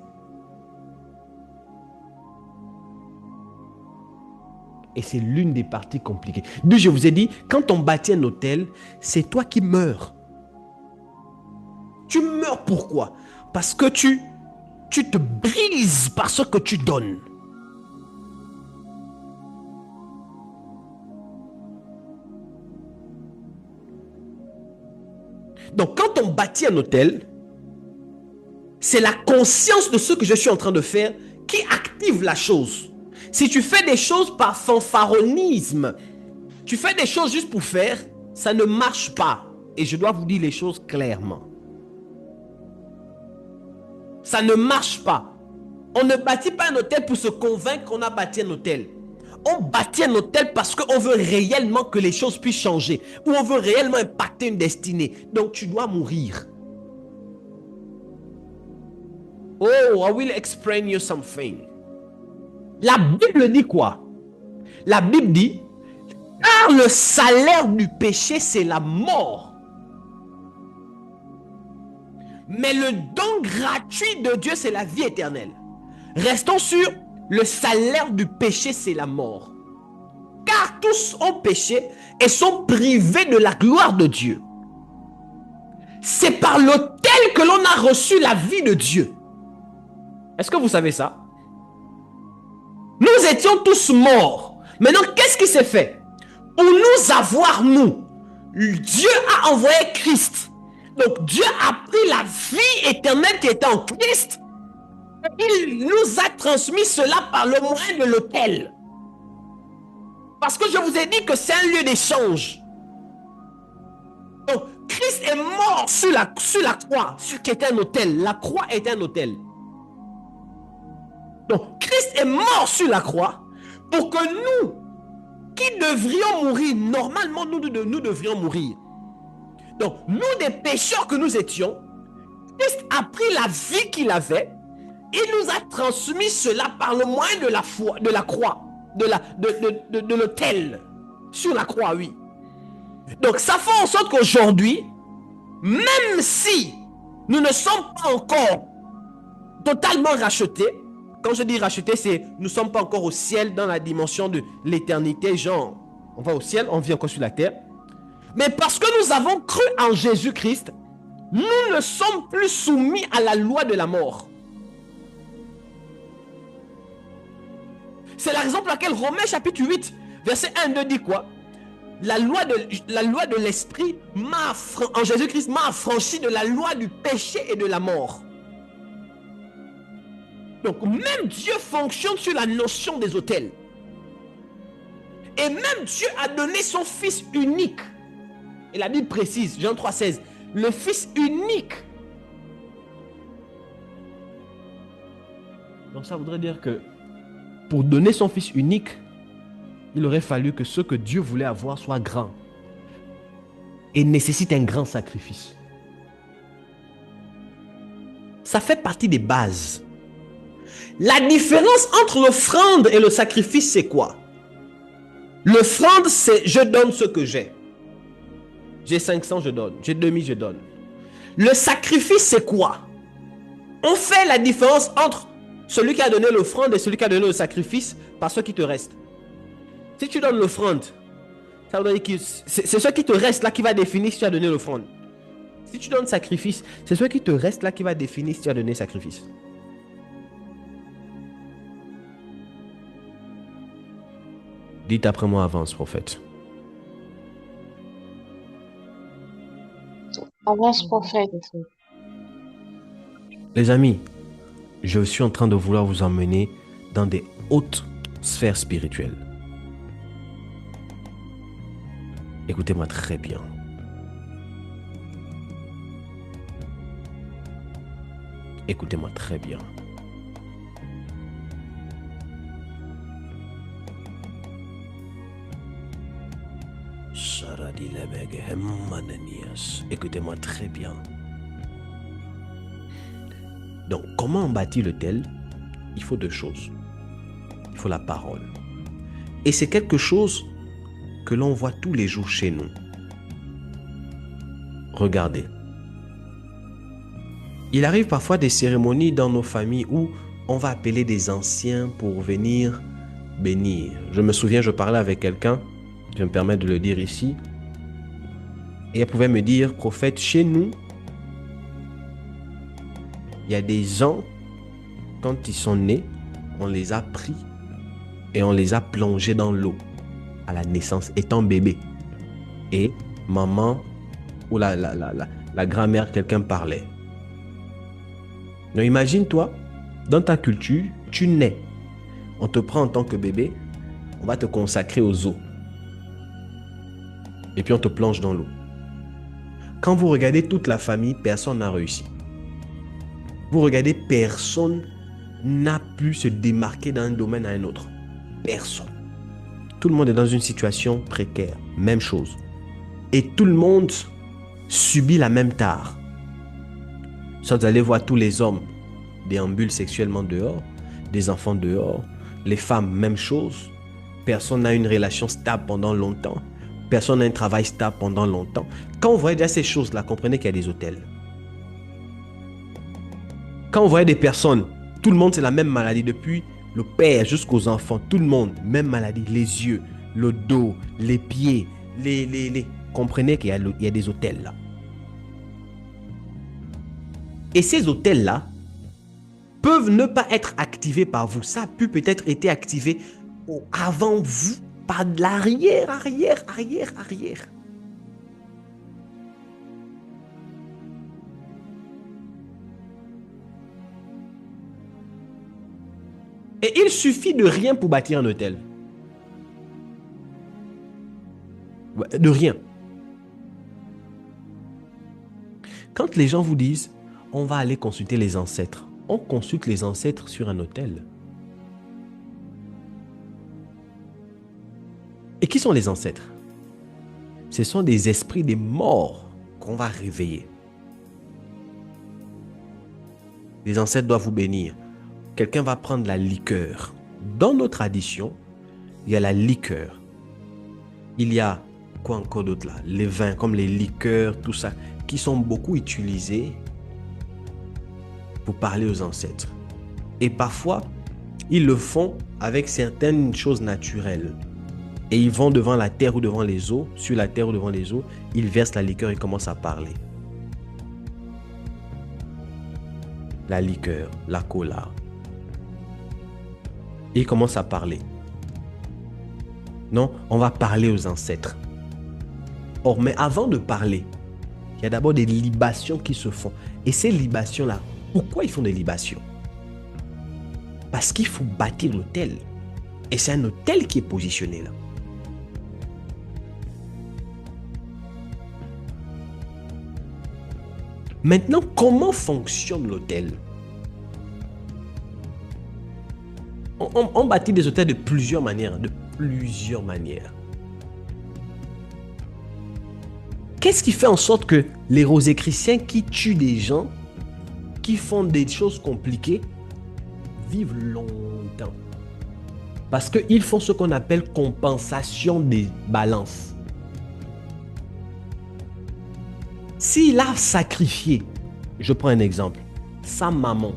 A: Et c'est l'une des parties compliquées. D'où je vous ai dit, quand on bâtit un autel, c'est toi qui meurs. Tu meurs pourquoi? Parce que tu te brises par ce que tu donnes. Donc, quand on bâtit un autel, c'est la conscience de ce que je suis en train de faire qui active la chose. Si tu fais des choses par fanfaronnisme, tu fais des choses juste pour faire, ça ne marche pas. Et je dois vous dire les choses clairement. Ça ne marche pas. On ne bâtit pas un hôtel pour se convaincre qu'on a bâti un hôtel. On bâtit un hôtel parce qu'on veut réellement que les choses puissent changer. Ou on veut réellement impacter une destinée. Donc tu dois mourir. Oh, I will explain you something. La Bible dit quoi? La Bible dit, car le salaire du péché, c'est la mort. Mais le don gratuit de Dieu, c'est la vie éternelle. Restons sur le salaire du péché, c'est la mort. Car tous ont péché et sont privés de la gloire de Dieu. C'est par l'autel que l'on a reçu la vie de Dieu. Est-ce que vous savez ça? Nous étions tous morts. Maintenant, qu'est-ce qui s'est fait? Pour nous avoir, Dieu a envoyé Christ. Donc, Dieu a pris la vie éternelle qui était en Christ. Il nous a transmis cela par le moyen de l'autel. Parce que je vous ai dit que c'est un lieu d'échange. Donc, Christ est mort sur la croix, qui était un autel. La croix était un autel. Donc, Christ est mort sur la croix pour que nous, qui devrions mourir, normalement, nous devrions mourir. Donc, nous, des pécheurs que nous étions, Christ a pris la vie qu'il avait. Il nous a transmis cela par le moyen de la foi, de la croix, de l'autel, sur la croix, oui. Donc, ça fait en sorte qu'aujourd'hui, même si nous ne sommes pas encore totalement rachetés, quand je dis rachetés, c'est nous ne sommes pas encore au ciel dans la dimension de l'éternité, genre, on va au ciel, on vit encore sur la terre. Mais parce que nous avons cru en Jésus-Christ, nous ne sommes plus soumis à la loi de la mort. C'est la raison pour laquelle Romains chapitre 8, verset 1 2 dit quoi? La loi de l'esprit en Jésus-Christ m'a affranchi de la loi du péché et de la mort. Donc même Dieu fonctionne sur la notion des autels. Et même Dieu a donné son Fils unique. Et la Bible précise, Jean 3,16, le Fils unique. Donc ça voudrait dire que pour donner son Fils unique, il aurait fallu que ce que Dieu voulait avoir soit grand. Et nécessite un grand sacrifice. Ça fait partie des bases. La différence entre l'offrande et le sacrifice, c'est quoi? L'offrande, c'est je donne ce que j'ai. J'ai 500, je donne. J'ai 2000, je donne. Le sacrifice, c'est quoi? On fait la différence entre celui qui a donné l'offrande et celui qui a donné le sacrifice par ce qui te reste. Si tu donnes l'offrande, ça veut dire que c'est ce qui te reste là qui va définir si tu as donné l'offrande. Si tu donnes le sacrifice, c'est ce qui te reste là qui va définir si tu as donné le sacrifice. Dites après moi, avance, prophète.
E: Avance, prophète.
A: Les amis, je suis en train de vouloir vous emmener dans des hautes sphères spirituelles. Écoutez-moi très bien. Écoutez-moi très bien. Écoutez-moi très bien. Donc, comment on bâtit l'autel? Il faut deux choses. Il faut la parole. Et c'est quelque chose que l'on voit tous les jours chez nous. Regardez. Il arrive parfois des cérémonies dans nos familles où on va appeler des anciens pour venir bénir. Je me souviens, je parlais avec quelqu'un, je me permets de le dire ici, et elle pouvait me dire, prophète, chez nous, il y a des gens, quand ils sont nés, on les a pris et on les a plongés dans l'eau à la naissance, étant bébé. Et maman ou la grand-mère, quelqu'un parlait. Donc imagine-toi, dans ta culture, tu nais. On te prend en tant que bébé, on va te consacrer aux eaux. Et puis on te plonge dans l'eau. Quand vous regardez toute la famille, personne n'a réussi. Vous regardez, personne n'a pu se démarquer d'un domaine à un autre. Personne. Tout le monde est dans une situation précaire. Même chose. Et tout le monde subit la même tare. Ça, vous allez voir tous les hommes déambulent sexuellement dehors, des enfants dehors, les femmes, même chose. Personne n'a une relation stable pendant longtemps. Personne n'a un travail stable pendant longtemps. Quand vous voyez déjà ces choses-là, comprenez qu'il y a des hôtels. Quand vous voyez des personnes, tout le monde c'est la même maladie, depuis le père jusqu'aux enfants, tout le monde, même maladie, les yeux, le dos, les pieds, comprenez qu'il y a des hôtels là. Et ces hôtels-là peuvent ne pas être activés par vous. Ça a pu peut-être été activé avant vous, par de l'arrière. Et il suffit de rien pour bâtir un hôtel. De rien. Quand les gens vous disent, on va aller consulter les ancêtres, on consulte les ancêtres sur un hôtel. Et qui sont les ancêtres? Ce sont des esprits des morts qu'on va réveiller. Les ancêtres doivent vous bénir. Quelqu'un va prendre la liqueur. Dans nos traditions, il y a la liqueur. Il y a quoi encore d'autre là? Les vins, comme les liqueurs, tout ça, qui sont beaucoup utilisés pour parler aux ancêtres. Et parfois, ils le font avec certaines choses naturelles. Et ils vont devant la terre ou devant les eaux, sur la terre ou devant les eaux, ils versent la liqueur et commencent à parler. La liqueur, la cola. Et ils commencent à parler. Non, on va parler aux ancêtres. Or, mais avant de parler, il y a d'abord des libations qui se font. Et ces libations-là, pourquoi ils font des libations? Parce qu'il faut bâtir l'autel. Et c'est un autel qui est positionné là. Maintenant, comment fonctionne l'autel? On bâtit des hôtels de plusieurs manières. Qu'est-ce qui fait en sorte que les Rosicruciens qui tuent des gens, qui font des choses compliquées, vivent longtemps? Parce qu'ils font ce qu'on appelle compensation des balances. S'il a sacrifié, je prends un exemple, sa maman,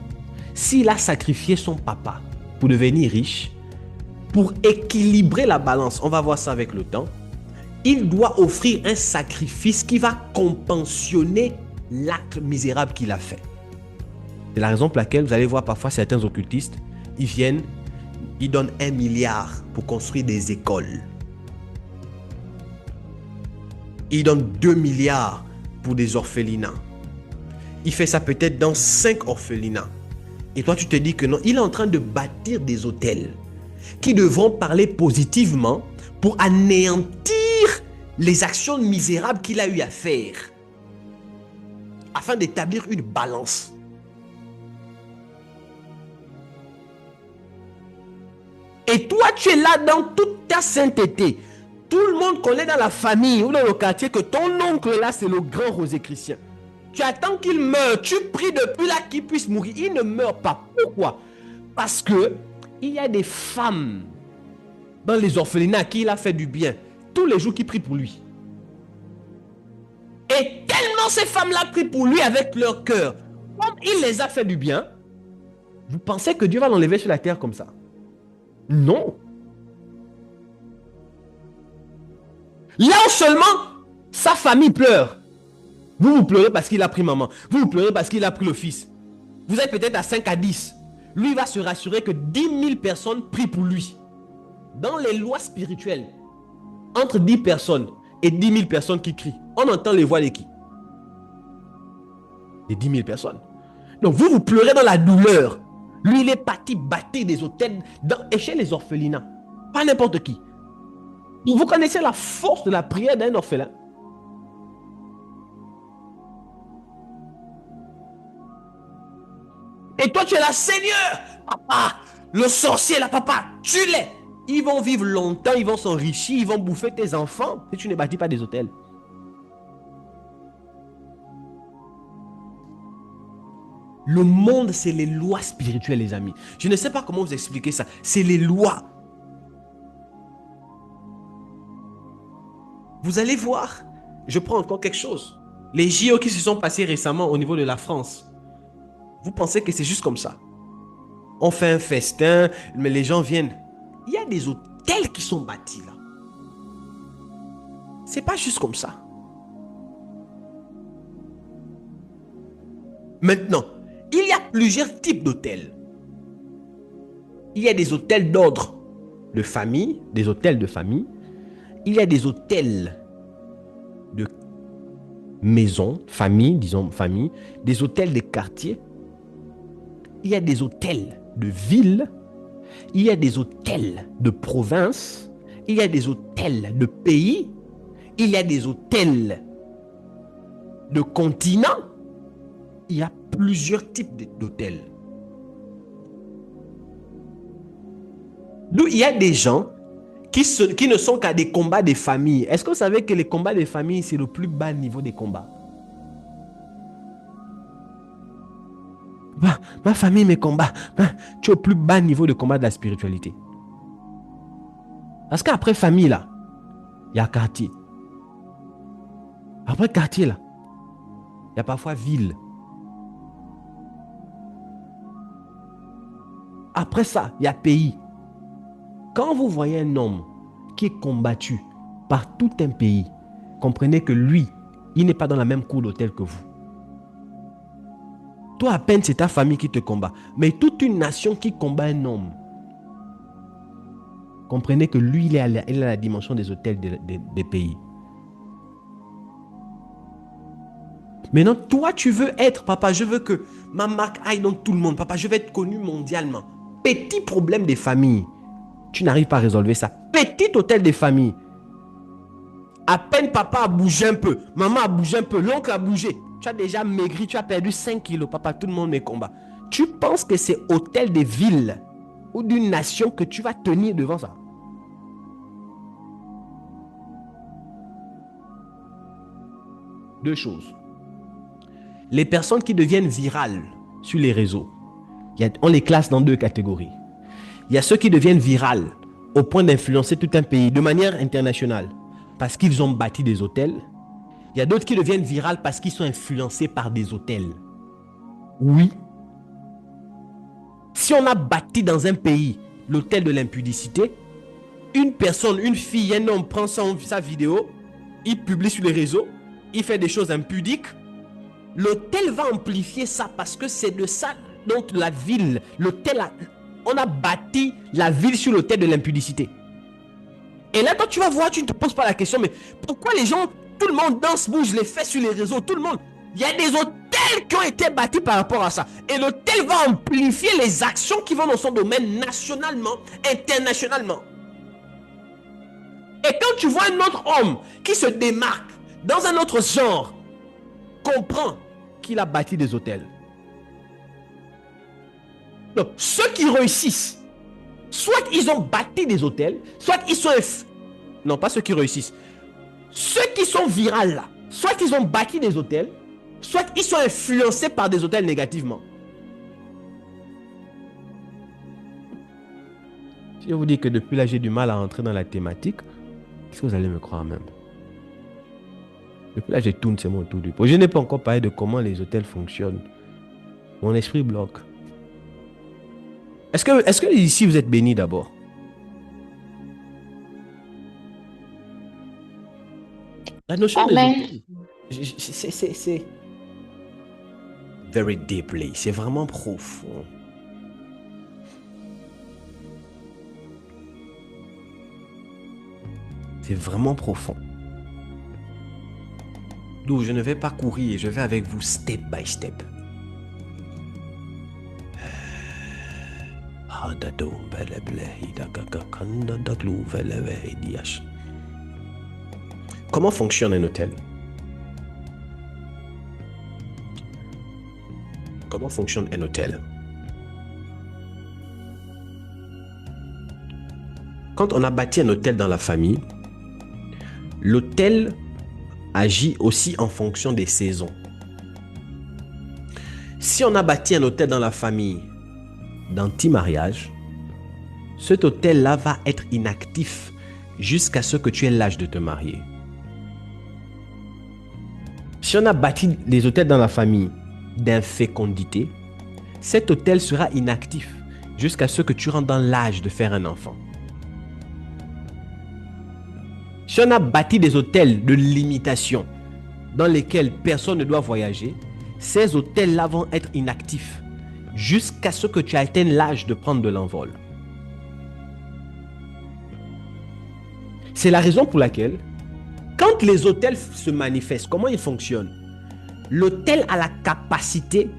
A: s'il a sacrifié son papa pour devenir riche, pour équilibrer la balance, on va voir ça avec le temps, il doit offrir un sacrifice qui va compensionner l'acte misérable qu'il a fait. C'est la raison pour laquelle vous allez voir parfois certains occultistes, ils viennent, ils donnent 1 milliard pour construire des écoles. Ils donnent 2 milliards pour des orphelinats. Il fait ça peut-être dans 5 orphelinats. Et toi, tu te dis que non, il est en train de bâtir des hôtels qui devront parler positivement pour anéantir les actions misérables qu'il a eu à faire, afin d'établir une balance. Et toi, tu es là dans toute ta sainteté. Tout le monde connaît dans la famille ou dans le quartier que ton oncle là, c'est le grand Rosé Christian. Tu attends qu'il meure, tu pries depuis là qu'il puisse mourir. Il ne meurt pas. Pourquoi? Parce que il y a des femmes dans les orphelinats à qui il a fait du bien. Tous les jours qui prient pour lui. Et tellement ces femmes-là prient pour lui avec leur cœur, comme il les a fait du bien, vous pensez que Dieu va l'enlever sur la terre comme ça? Non. Là où seulement sa famille pleure. Vous pleurez parce qu'il a pris maman. Vous pleurez parce qu'il a pris le fils. Vous êtes peut-être à 5 à 10. Lui va se rassurer que 10 000 personnes prient pour lui. Dans les lois spirituelles, entre 10 personnes et 10 000 personnes qui crient, on entend les voix de qui? Les 10 000 personnes. Donc vous pleurez dans la douleur. Lui, il est parti bâtir des hôtels et chez les orphelinats. Pas n'importe qui. Vous connaissez la force de la prière d'un orphelin? Et toi, tu es là, Seigneur, papa, le sorcier, là, papa, tue-les. Ils vont vivre longtemps, ils vont s'enrichir, ils vont bouffer tes enfants si tu ne bâtis pas des hôtels. Le monde, c'est les lois spirituelles, les amis. Je ne sais pas comment vous expliquer ça. C'est les lois. Vous allez voir, je prends encore quelque chose. Les JO qui se sont passés récemment au niveau de la France. Vous pensez que c'est juste comme ça? On fait un festin, mais les gens viennent. Il y a des hôtels qui sont bâtis là. C'est pas juste comme ça. Maintenant, il y a plusieurs types d'hôtels. Il y a des hôtels d'ordre de famille, des hôtels de famille. Il y a des hôtels de maison, famille, disons famille, des hôtels de quartier. Il y a des hôtels de ville, il y a des hôtels de province, il y a des hôtels de pays, il y a des hôtels de continent. Il y a plusieurs types d'hôtels. D'où il y a des gens qui ne sont qu'à des combats des familles. Est-ce que vous savez que les combats des familles, c'est le plus bas niveau des combats? Ma famille, mes combats. Tu es au plus bas niveau de combat de la spiritualité. Parce qu'après famille, là, il y a quartier. Après quartier, là, il y a parfois ville. Après ça, il y a pays. Quand vous voyez un homme qui est combattu par tout un pays, comprenez que lui, il n'est pas dans la même cour d'hôtel que vous. Toi, à peine, c'est ta famille qui te combat. Mais toute une nation qui combat un homme. Comprenez que lui, il est à la dimension des hôtels des pays. Maintenant, toi, tu veux être, papa, je veux que ma marque aille dans tout le monde. Papa, je veux être connu mondialement. Petit problème des familles. Tu n'arrives pas à résolver ça. Petit hôtel des familles. À peine papa a bougé un peu, maman a bougé un peu, l'oncle a bougé. Tu as déjà maigri, tu as perdu 5 kilos. Papa, tout le monde me combat. Tu penses que c'est hôtel des villes ou d'une nation que tu vas tenir devant ça? Deux choses. Les personnes qui deviennent virales sur les réseaux, on les classe dans deux catégories. Il y a ceux qui deviennent virales au point d'influencer tout un pays de manière internationale parce qu'ils ont bâti des hôtels. Il y a d'autres qui deviennent virales parce qu'ils sont influencés par des hôtels. Oui. Si on a bâti dans un pays l'hôtel de l'impudicité, une personne, une fille, un homme prend sa vidéo, il publie sur les réseaux, il fait des choses impudiques, l'hôtel va amplifier ça parce que c'est de ça dont la ville, l'hôtel, on a bâti la ville sur l'hôtel de l'impudicité. Et là, quand tu vas voir, tu ne te poses pas la question, mais pourquoi les gens, tout le monde danse, bouge, les fait sur les réseaux, tout le monde. Il y a des hôtels qui ont été bâtis par rapport à ça. Et l'hôtel va amplifier les actions qui vont dans son domaine nationalement, internationalement. Et quand tu vois un autre homme qui se démarque dans un autre genre, comprends qu'il a bâti des hôtels. Donc, ceux qui réussissent, soit ils ont bâti des hôtels, soit ils sont Non, pas ceux qui réussissent. Ceux qui sont virals là, soit qu'ils ont bâti des hôtels, soit ils sont influencés par des hôtels négativement. Si je vous dis que depuis là, j'ai du mal à entrer dans la thématique, est-ce que vous allez me croire même? Depuis là, je tourne, c'est mon tour du pot. Je n'ai pas encore parlé de comment les hôtels fonctionnent. Mon esprit bloque. Est-ce que ici, vous êtes bénis d'abord? La notion des hôtels, c'est very deeply, c'est vraiment profond. C'est vraiment profond. D'où je ne vais pas courir, je vais avec vous step by step. Comment fonctionne un hôtel? Comment fonctionne un hôtel? Quand on a bâti un hôtel dans la famille, l'hôtel agit aussi en fonction des saisons. Si on a bâti un hôtel dans la famille d'anti-mariage, cet hôtel-là va être inactif jusqu'à ce que tu aies l'âge de te marier. Si on a bâti des hôtels dans la famille d'infécondité, cet hôtel sera inactif jusqu'à ce que tu rentres dans l'âge de faire un enfant. Si on a bâti des hôtels de limitation dans lesquels personne ne doit voyager, ces hôtels-là vont être inactifs jusqu'à ce que tu atteignes l'âge de prendre de l'envol. C'est la raison pour laquelle, quand les hôtels se manifestent, comment ils fonctionnent? L'hôtel a la capacité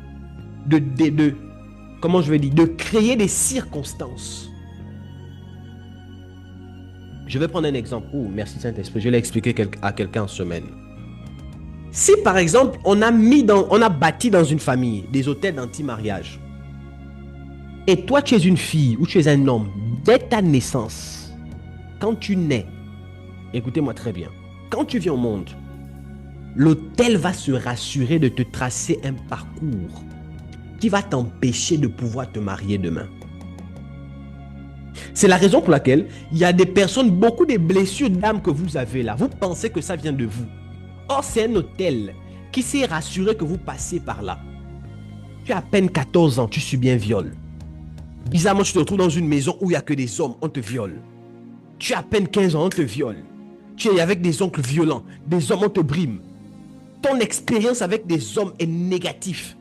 A: de créer des circonstances. Je vais prendre un exemple. Oh, merci Saint-Esprit. Je l'ai expliqué à quelqu'un en semaine. Si par exemple, on a bâti dans une famille des hôtels d'anti-mariage, et toi tu es une fille ou tu es un homme, dès ta naissance, quand tu nais, écoutez-moi très bien, quand tu viens au monde, l'hôtel va se rassurer de te tracer un parcours qui va t'empêcher de pouvoir te marier demain. C'est la raison pour laquelle il y a des personnes, beaucoup de blessures d'âme que vous avez là, vous pensez que ça vient de vous. Or, c'est un hôtel qui s'est rassuré que vous passez par là. Tu as à peine 14 ans, tu subis un viol. Bizarrement, tu te retrouves dans une maison où il n'y a que des hommes, on te viole. Tu as à peine 15 ans, on te viole. Tu es avec des oncles violents, des hommes, on te brime. Ton expérience avec des hommes est négative.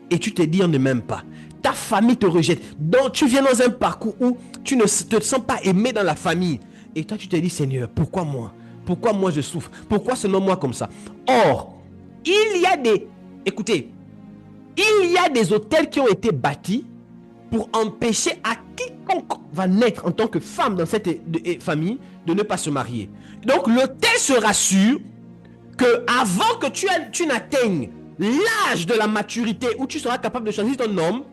A: Et tu te dis, on ne m'aime pas. Ta famille te rejette. Donc, tu viens dans un parcours où tu ne te sens pas aimé dans la famille. Et toi, tu te dis, Seigneur, pourquoi moi? Pourquoi moi je souffre? Pourquoi seulement moi comme ça? Or, il y a des hôtels qui ont été bâtis pour empêcher à quiconque va naître en tant que femme dans cette famille de ne pas se marier. Donc, l'hôtel se rassure que avant que tu n'atteignes l'âge de la maturité où tu seras capable de choisir ton homme,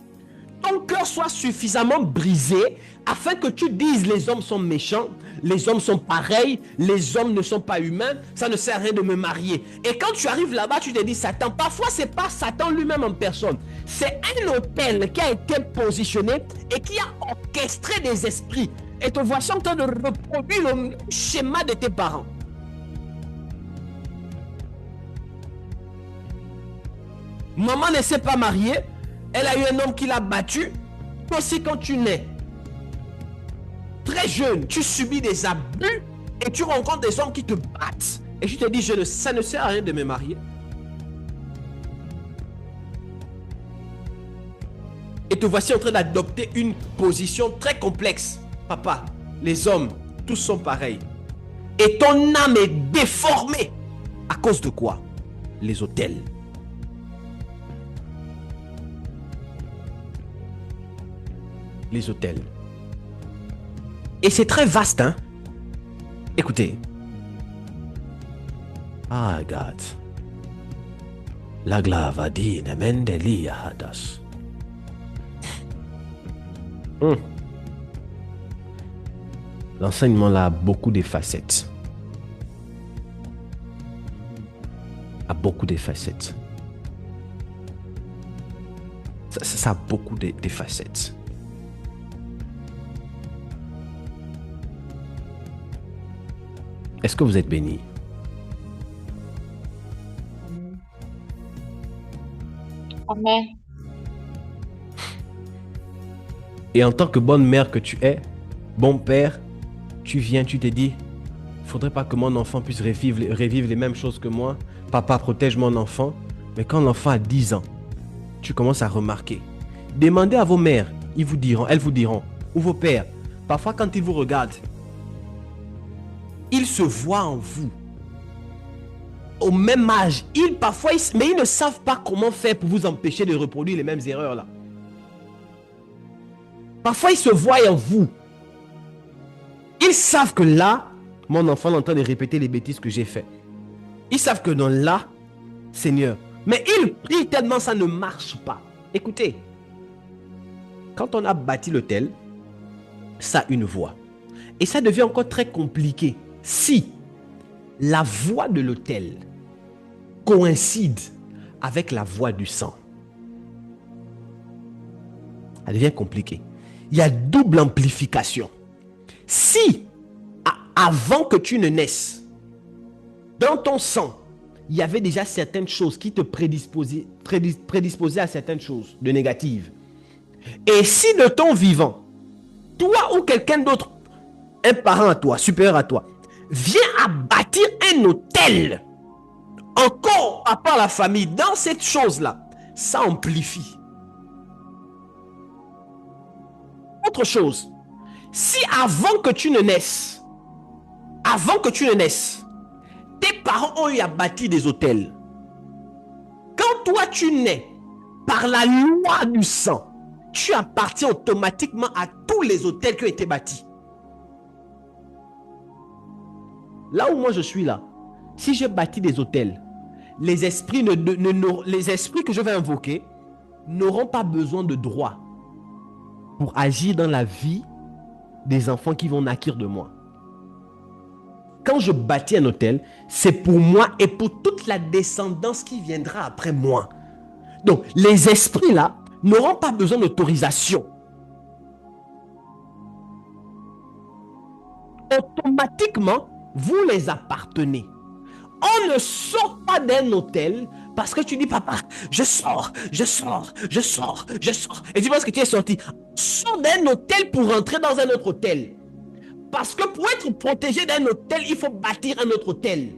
A: ton cœur soit suffisamment brisé afin que tu dises les hommes sont méchants, les hommes sont pareils, les hommes ne sont pas humains, ça ne sert à rien de me marier. Et quand tu arrives là-bas, tu te dis Satan. Parfois, c'est pas Satan lui-même en personne. C'est un hôtel qui a été positionné et qui a orchestré des esprits. Et te voici en train de reproduire le schéma de tes parents. Maman ne s'est pas mariée. Elle a eu un homme qui l'a battu. Toi aussi, quand tu nais, très jeune, tu subis des abus et tu rencontres des hommes qui te battent. Et tu te dis, ça ne sert à rien de me marier. Et te voici en train d'adopter une position très complexe. Papa, les hommes, tous sont pareils. Et ton âme est déformée. À cause de quoi? Les hôtels. Les hôtels. Et c'est très vaste, hein? Écoutez. Ah, God. La glava di nemendeli hadas. L'enseignement là a beaucoup de facettes. beaucoup de facettes. Ça a beaucoup de facettes. Est-ce que vous êtes béni?
E: Amen.
A: Et en tant que bonne mère que tu es, bon père, tu viens, tu te dis, faudrait pas que mon enfant puisse revivre les mêmes choses que moi. Papa, protège mon enfant. Mais quand l'enfant a 10 ans, tu commences à remarquer. Demandez à vos mères, elles vous diront, ou vos pères, parfois quand ils vous regardent, ils se voient en vous. Au même âge, mais ils ne savent pas comment faire pour vous empêcher de reproduire les mêmes erreurs là. Parfois, ils se voient en vous. Ils savent que là, mon enfant est en train de répéter les bêtises que j'ai fait. Ils savent que dans là, Seigneur. Mais ils prient tellement ça ne marche pas. Écoutez, quand on a bâti l'autel, ça a une voie. Et ça devient encore très compliqué si la voie de l'autel coïncide avec la voie du sang. Ça devient compliqué. Il y a double amplification. Si, avant que tu ne naisses, dans ton sang, il y avait déjà certaines choses qui te prédisposaient à certaines choses de négatives. Et si de ton vivant, toi ou quelqu'un d'autre, un parent à toi, supérieur à toi, vient à bâtir un autel, encore à part la famille, dans cette chose-là, ça amplifie. Autre chose, si avant que tu ne naisses, tes parents ont eu à bâtir des autels, quand toi tu nais, par la loi du sang, tu appartiens automatiquement à tous les autels qui ont été bâtis. Là où moi je suis là, si j'ai bâti des autels, les esprits que je vais invoquer n'auront pas besoin de droit pour agir dans la vie des enfants qui vont naquir de moi. Quand je bâtis un autel, c'est pour moi et pour toute la descendance qui viendra après moi. Donc, les esprits là n'auront pas besoin d'autorisation. Automatiquement, vous les appartenez. On ne sort pas d'un hôtel parce que tu dis, papa, je sors. Et tu penses que tu es sorti. Sors d'un hôtel pour rentrer dans un autre hôtel. Parce que pour être protégé d'un hôtel, il faut bâtir un autre hôtel.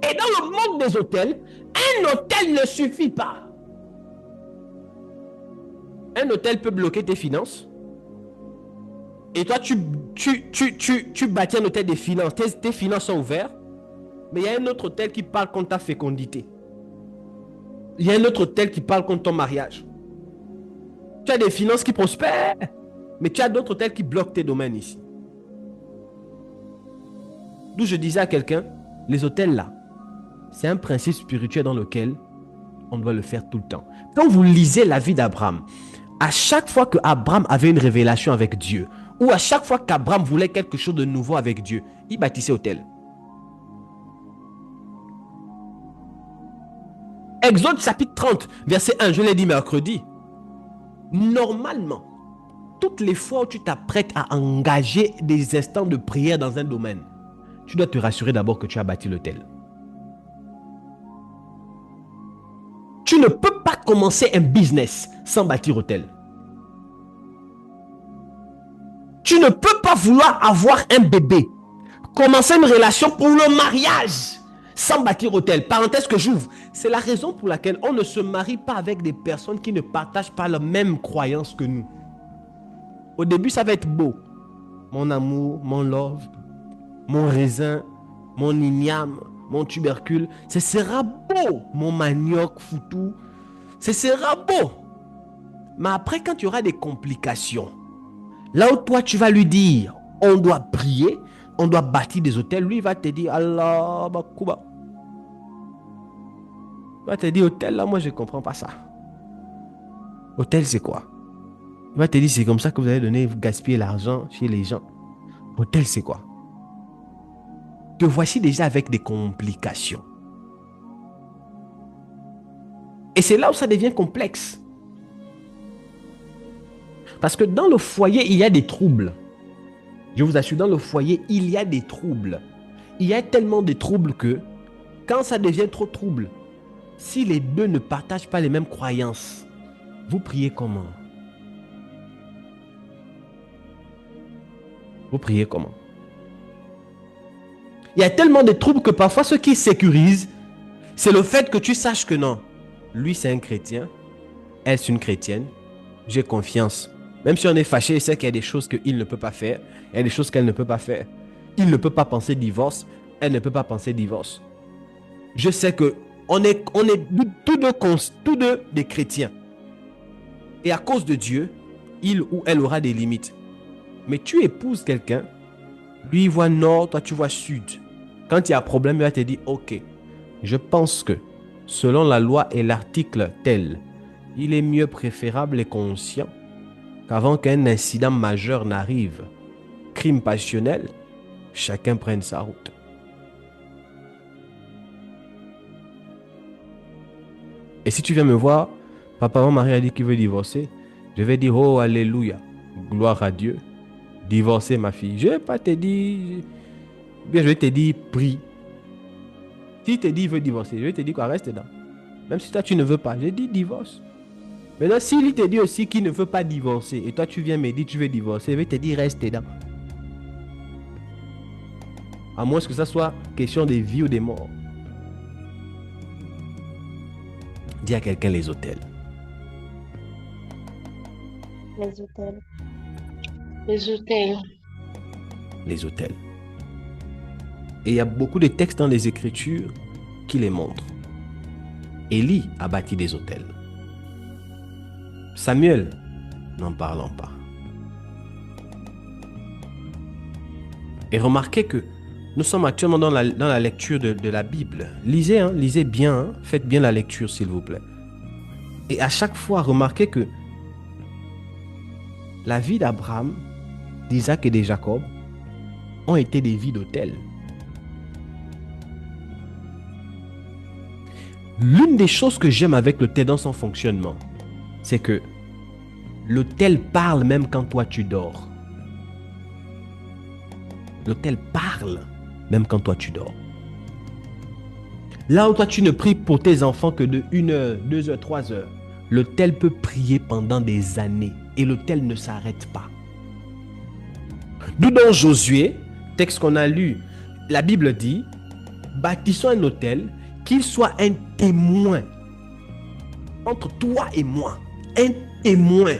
A: Et dans le monde des hôtels, un hôtel ne suffit pas. Un hôtel peut bloquer tes finances. Et toi, tu bâtis un hôtel des finances. Tes finances sont ouvertes. Mais il y a un autre hôtel qui parle contre ta fécondité. Il y a un autre hôtel qui parle contre ton mariage. Tu as des finances qui prospèrent. Mais tu as d'autres hôtels qui bloquent tes domaines ici. D'où je disais à quelqu'un, les hôtels là, c'est un principe spirituel dans lequel on doit le faire tout le temps. Quand vous lisez la vie d'Abraham, à chaque fois que Abraham avait une révélation avec Dieu, ou à chaque fois qu'Abraham voulait quelque chose de nouveau avec Dieu, il bâtissait hôtel. Exode chapitre 30, verset 1, je l'ai dit mercredi. Normalement, toutes les fois où tu t'apprêtes à engager des instants de prière dans un domaine, tu dois te rassurer d'abord que tu as bâti l'hôtel. Tu ne peux pas commencer un business sans bâtir hôtel. Tu ne peux pas vouloir avoir un bébé, commencer une relation pour le mariage sans bâtir hôtel. Parenthèse que j'ouvre. C'est la raison pour laquelle on ne se marie pas avec des personnes qui ne partagent pas la même croyance que nous. Au début, ça va être beau. Mon amour, mon love, mon raisin, mon igname, mon tubercule. Ce sera beau. Mon manioc, foutou. Ce sera beau. Mais après, quand tu auras des complications, là où toi, tu vas lui dire, on doit prier, on doit bâtir des hôtels, lui, il va te dire, Allah, Bakouba. Il va te dire, hôtel, là, moi, je ne comprends pas ça. Hôtel, c'est quoi? Il va te dire, c'est comme ça que vous allez donner, vous gaspiller l'argent chez les gens. Hôtel, c'est quoi? Te voici déjà avec des complications. Et c'est là où ça devient complexe. Parce que dans le foyer, il y a des troubles. Je vous assure, dans le foyer, il y a des troubles. Il y a tellement de troubles que quand ça devient trop trouble, si les deux ne partagent pas les mêmes croyances, vous priez comment? Vous priez comment? Il y a tellement de troubles que parfois ce qui sécurise, c'est le fait que tu saches que non, lui c'est un chrétien, elle c'est une chrétienne, j'ai confiance. Même si on est fâché, il sait qu'il y a des choses qu'il ne peut pas faire, il y a des choses qu'elle ne peut pas faire. Il ne peut pas penser divorce, elle ne peut pas penser divorce. Je sais que on est tous deux des chrétiens. Et à cause de Dieu, il ou elle aura des limites. Mais tu épouses quelqu'un, lui il voit nord, toi tu vois sud. Quand il y a un problème, il va te dire, ok, je pense que selon la loi et l'article tel, il est mieux préférable et conscient qu'avant qu'un incident majeur n'arrive, crime passionnel, chacun prenne sa route. Et si tu viens me voir, papa, Marie a dit qu'il veut divorcer, je vais dire, oh, alléluia, gloire à Dieu, divorcer ma fille. Je ne vais pas te dire, bien je vais te dire, prie. Si te dit il veut divorcer, je vais te dire quoi, reste dedans. Même si toi tu ne veux pas, je dis divorce. Maintenant, s'il te dit aussi qu'il ne veut pas divorcer, et toi tu viens me dire tu veux divorcer, je vais te dire reste dedans. À moins que ça soit question de vie ou de mort. Dis à quelqu'un les hôtels.
G: Les hôtels.
E: Les hôtels.
A: Les hôtels. Et il y a beaucoup de textes dans les Écritures qui les montrent. Élie a bâti des hôtels. Samuel, n'en parlons pas. Et remarquez que nous sommes actuellement dans la lecture de la Bible. Lisez, lisez bien, faites bien la lecture s'il vous plaît. Et à chaque fois, remarquez que la vie d'Abraham, d'Isaac et de Jacob ont été des vies d'hôtels. L'une des choses que j'aime avec l'hôtel dans son fonctionnement, c'est que l'hôtel parle même quand toi tu dors. L'hôtel parle même quand toi tu dors. Là où toi tu ne pries pour tes enfants que de 1 heure, 2 heures, 3 heures, l'hôtel peut prier pendant des années et l'hôtel ne s'arrête pas. D'où dans Josué, texte qu'on a lu, la Bible dit, bâtissons un hôtel qu'il soit un témoin entre toi et moi. Un témoin.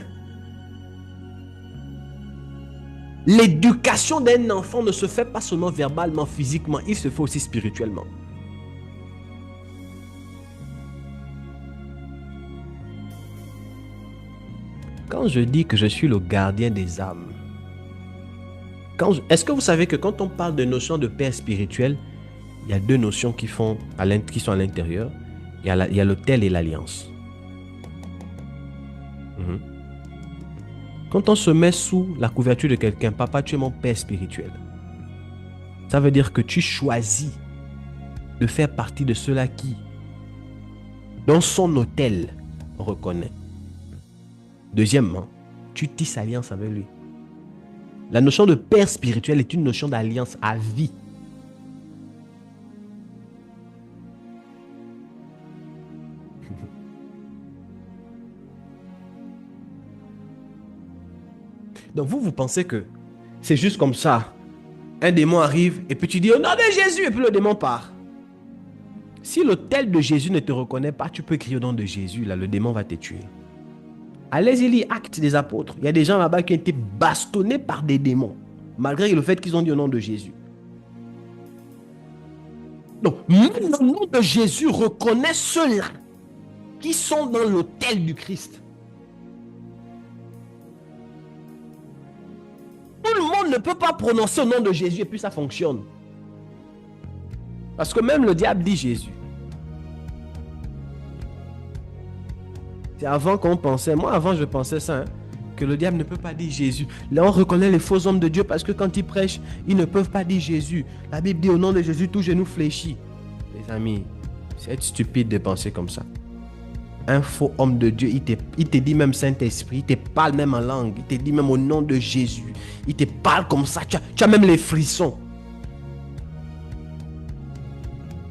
A: L'éducation d'un enfant ne se fait pas seulement verbalement, physiquement, il se fait aussi spirituellement. Quand je dis que je suis le gardien des âmes, est-ce que vous savez que quand on parle de notion de père spirituel, il y a deux notions qui sont à l'intérieur. Il y a l'autel et l'alliance. Quand on se met sous la couverture de quelqu'un, papa, tu es mon père spirituel. Ça veut dire que tu choisis de faire partie de ceux-là qui, dans son autel, reconnaît. Deuxièmement, tu tisses alliance avec lui. La notion de père spirituel est une notion d'alliance à vie. Donc vous pensez que c'est juste comme ça. Un démon arrive et puis tu dis au nom de Jésus et puis le démon part. Si l'autel de Jésus ne te reconnaît pas, tu peux crier au nom de Jésus, là le démon va te tuer. Allez-y lire Actes des Apôtres. Il y a des gens là-bas qui ont été bastonnés par des démons, malgré le fait qu'ils ont dit au nom de Jésus. Donc, même le nom de Jésus reconnaît ceux-là qui sont dans l'autel du Christ. Tout le monde ne peut pas prononcer au nom de Jésus et puis ça fonctionne. Parce que même le diable dit Jésus. C'est avant qu'on pensait, moi avant je pensais ça, que le diable ne peut pas dire Jésus. Là, on reconnaît les faux hommes de Dieu parce que quand ils prêchent, ils ne peuvent pas dire Jésus. La Bible dit au nom de Jésus, tout genou fléchit. Les amis, c'est être stupide de penser comme ça. Un faux homme de Dieu, il te dit même Saint-Esprit, il te parle même en langue, il te dit même au nom de Jésus. Il te parle comme ça, tu as même les frissons.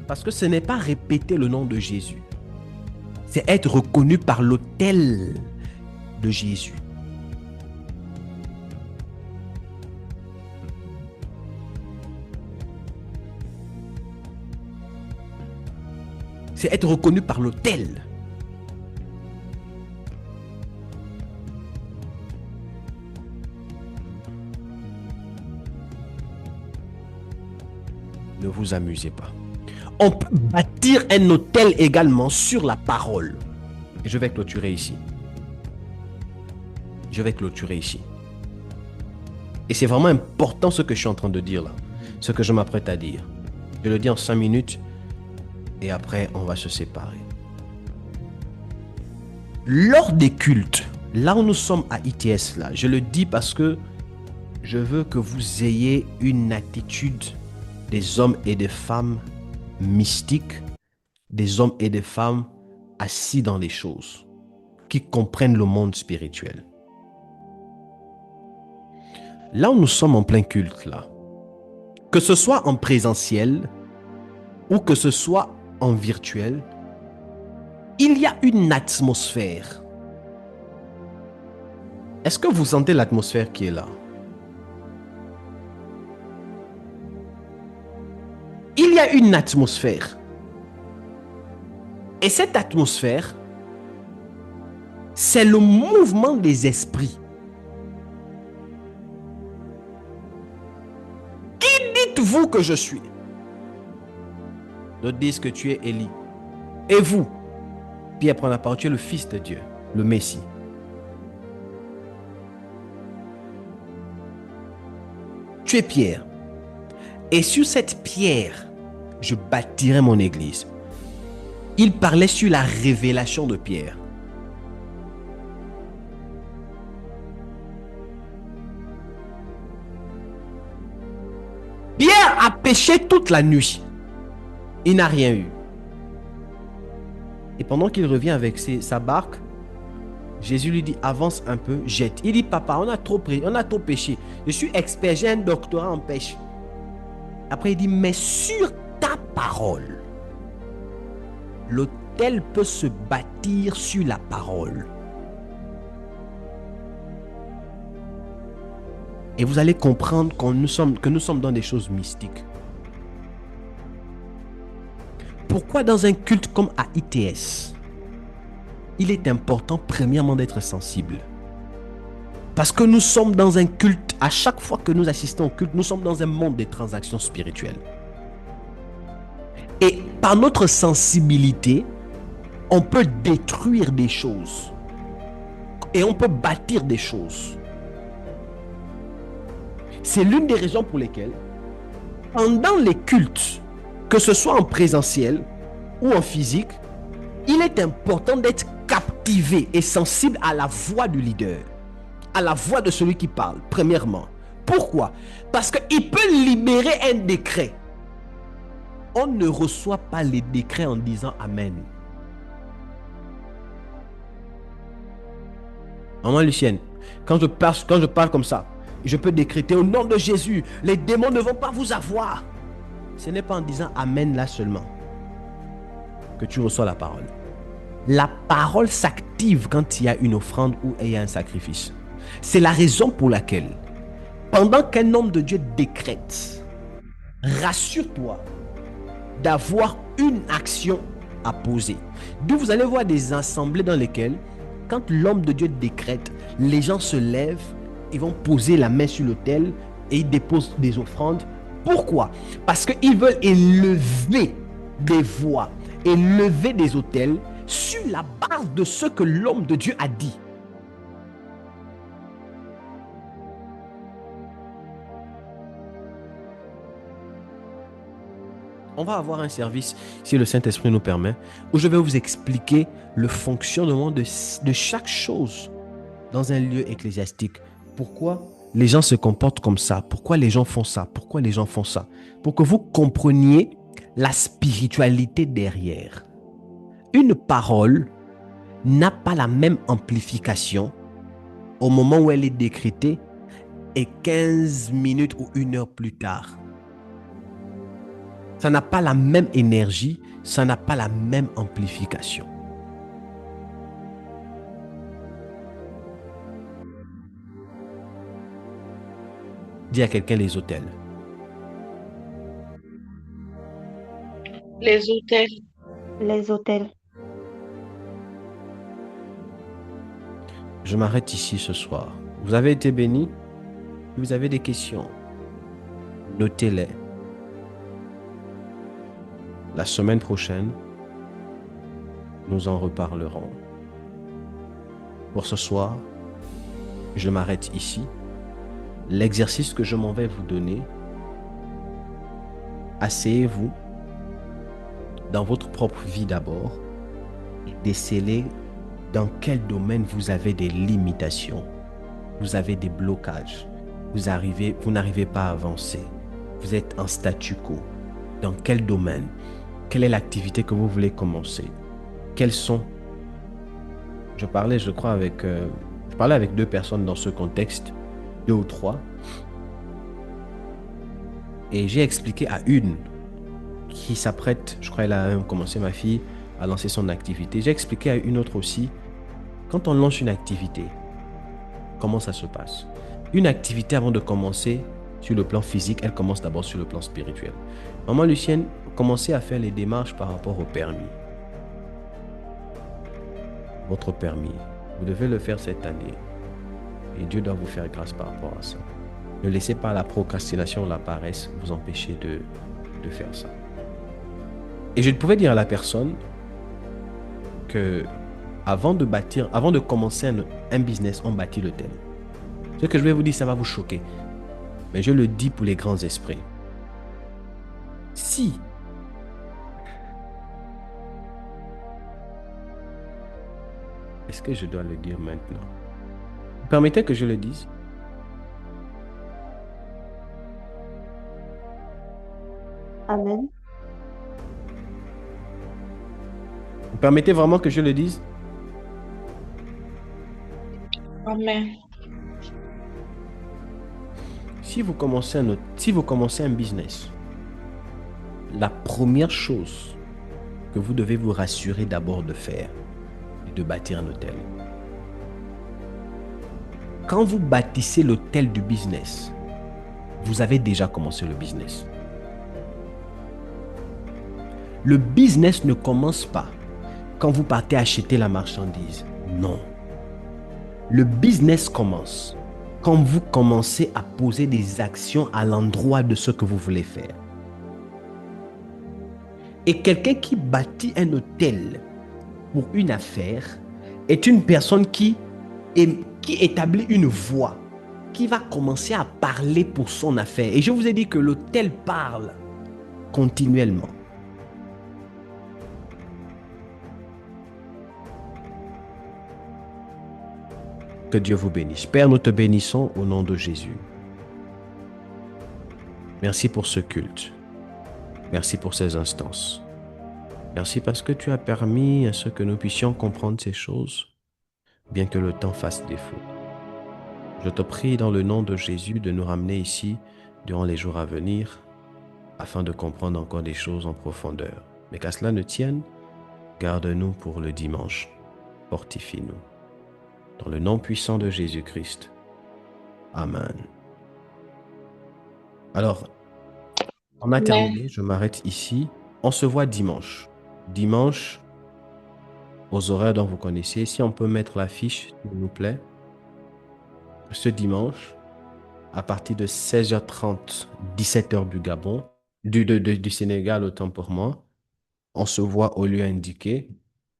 A: Parce que ce n'est pas répéter le nom de Jésus. C'est être reconnu par l'autel de Jésus. C'est être reconnu par l'autel. Ne vous amusez pas. On peut bâtir un autel également sur la parole. Et je vais clôturer ici. Je vais clôturer ici. Et c'est vraiment important ce que je suis en train de dire là. Ce que je m'apprête à dire. Je le dis en 5 minutes. Et après, on va se séparer. Lors des cultes, là où nous sommes à ITS, là, je le dis parce que je veux que vous ayez une attitude des hommes et des femmes mystiques, des hommes et des femmes assis dans les choses, qui comprennent le monde spirituel. Là où nous sommes en plein culte, là, que ce soit en présentiel ou que ce soit en virtuel, il y a une atmosphère. Est-ce que vous sentez l'atmosphère qui est là? Il y a une atmosphère. Et cette atmosphère, c'est le mouvement des esprits. Qui dites-vous que je suis? D'autres disent que tu es Élie. Et vous? Pierre prend la parole, tu es le Fils de Dieu, le Messie. Tu es Pierre. Et sur cette pierre, je bâtirai mon église. Il parlait sur la révélation de Pierre. Pierre a péché toute la nuit. Il n'a rien eu. Et pendant qu'il revient avec sa barque, Jésus lui dit, avance un peu, jette. Il dit, papa, on a trop péché. Je suis expert, j'ai un doctorat en pêche. Après, il dit, mais sur ta parole, l'autel peut se bâtir sur la parole. Et vous allez comprendre que nous sommes dans des choses mystiques. Pourquoi dans un culte comme à ITS, il est important premièrement d'être sensible? Parce que nous sommes dans un culte, à chaque fois que nous assistons au culte, nous sommes dans un monde des transactions spirituelles. Et par notre sensibilité, on peut détruire des choses. Et on peut bâtir des choses. C'est l'une des raisons pour lesquelles, pendant les cultes, que ce soit en présentiel ou en physique, il est important d'être captivé et sensible à la voix du leader. À la voix de celui qui parle, premièrement. Pourquoi? Parce qu'il peut libérer un décret. On ne reçoit pas les décrets en disant Amen. Maman Lucienne, quand je parle comme ça, je peux décréter au nom de Jésus, les démons ne vont pas vous avoir. Ce n'est pas en disant Amen là seulement que tu reçois la parole. La parole s'active quand il y a une offrande ou il y a un sacrifice. C'est la raison pour laquelle, pendant qu'un homme de Dieu décrète, rassure-toi d'avoir une action à poser. D'où vous allez voir des assemblées dans lesquelles, quand l'homme de Dieu décrète, les gens se lèvent, ils vont poser la main sur l'autel et ils déposent des offrandes. Pourquoi? Parce qu'ils veulent élever des voix, élever des autels sur la base de ce que l'homme de Dieu a dit. On va avoir un service, si le Saint-Esprit nous permet, où je vais vous expliquer le fonctionnement de chaque chose dans un lieu ecclésiastique, pourquoi les gens se comportent comme ça, pourquoi les gens font ça, pourquoi les gens font ça, pour que vous compreniez la spiritualité derrière. Une parole n'a pas la même amplification au moment où elle est décrétée et 15 minutes ou 1 heure plus tard. Ça n'a pas la même énergie, ça n'a pas la même amplification. Dis à quelqu'un les hôtels.
E: Les hôtels.
G: Les hôtels.
A: Je m'arrête ici ce soir. Vous avez été bénis? Vous avez des questions? Notez-les. La semaine prochaine, nous en reparlerons. Pour ce soir, je m'arrête ici. L'exercice que je m'en vais vous donner, asseyez-vous dans votre propre vie d'abord et décelez dans quel domaine vous avez des limitations, vous avez des blocages, vous n'arrivez pas à avancer, vous êtes en statu quo. Dans quel domaine? Quelle est l'activité que vous voulez commencer? Quels sont? Je parlais, je crois, avec 2 personnes dans ce contexte, 2 ou 3, et j'ai expliqué à une qui s'apprête, je crois elle a commencé, ma fille, à lancer son activité. J'ai expliqué à une autre aussi, quand on lance une activité, comment ça se passe? Une activité, avant de commencer sur le plan physique, elle commence d'abord sur le plan spirituel. Maman Lucienne, commencez à faire les démarches par rapport au permis. Votre permis, vous devez le faire cette année. Et Dieu doit vous faire grâce par rapport à ça. Ne laissez pas la procrastination, la paresse vous empêcher de faire ça. Et je pouvais dire à la personne que avant de commencer un business, on bâtit le thème. Ce que je vais vous dire, ça va vous choquer. Mais je le dis pour les grands esprits. Si est-ce que je dois le dire maintenant? Vous permettez que je le dise?
G: Amen.
A: Vous permettez vraiment que je le dise?
E: Amen.
A: Si vous commencez un business, la première chose que vous devez vous rassurer d'abord de faire est de bâtir un hôtel. Quand vous bâtissez l'hôtel du business, vous avez déjà commencé le business. Le business ne commence pas quand vous partez acheter la marchandise. Non. Le business commence quand vous commencez à poser des actions à l'endroit de ce que vous voulez faire. Et quelqu'un qui bâtit un hôtel pour une affaire est une personne qui établit une voie, qui va commencer à parler pour son affaire. Et je vous ai dit que l'hôtel parle continuellement. Que Dieu vous bénisse. Père, nous te bénissons au nom de Jésus. Merci pour ce culte. Merci pour ces instances. Merci parce que tu as permis à ce que nous puissions comprendre ces choses, bien que le temps fasse défaut. Je te prie dans le nom de Jésus de nous ramener ici durant les jours à venir, afin de comprendre encore des choses en profondeur. Mais qu'à cela ne tienne, garde-nous pour le dimanche. Fortifie-nous. Dans le nom puissant de Jésus-Christ. Amen. Alors, on a terminé, je m'arrête ici. On se voit dimanche. Dimanche, aux horaires dont vous connaissez. Si on peut mettre l'affiche, s'il vous plaît. Ce dimanche, à partir de 16h30, 17h du Gabon, du Sénégal, autant pour moi, on se voit au lieu indiqué,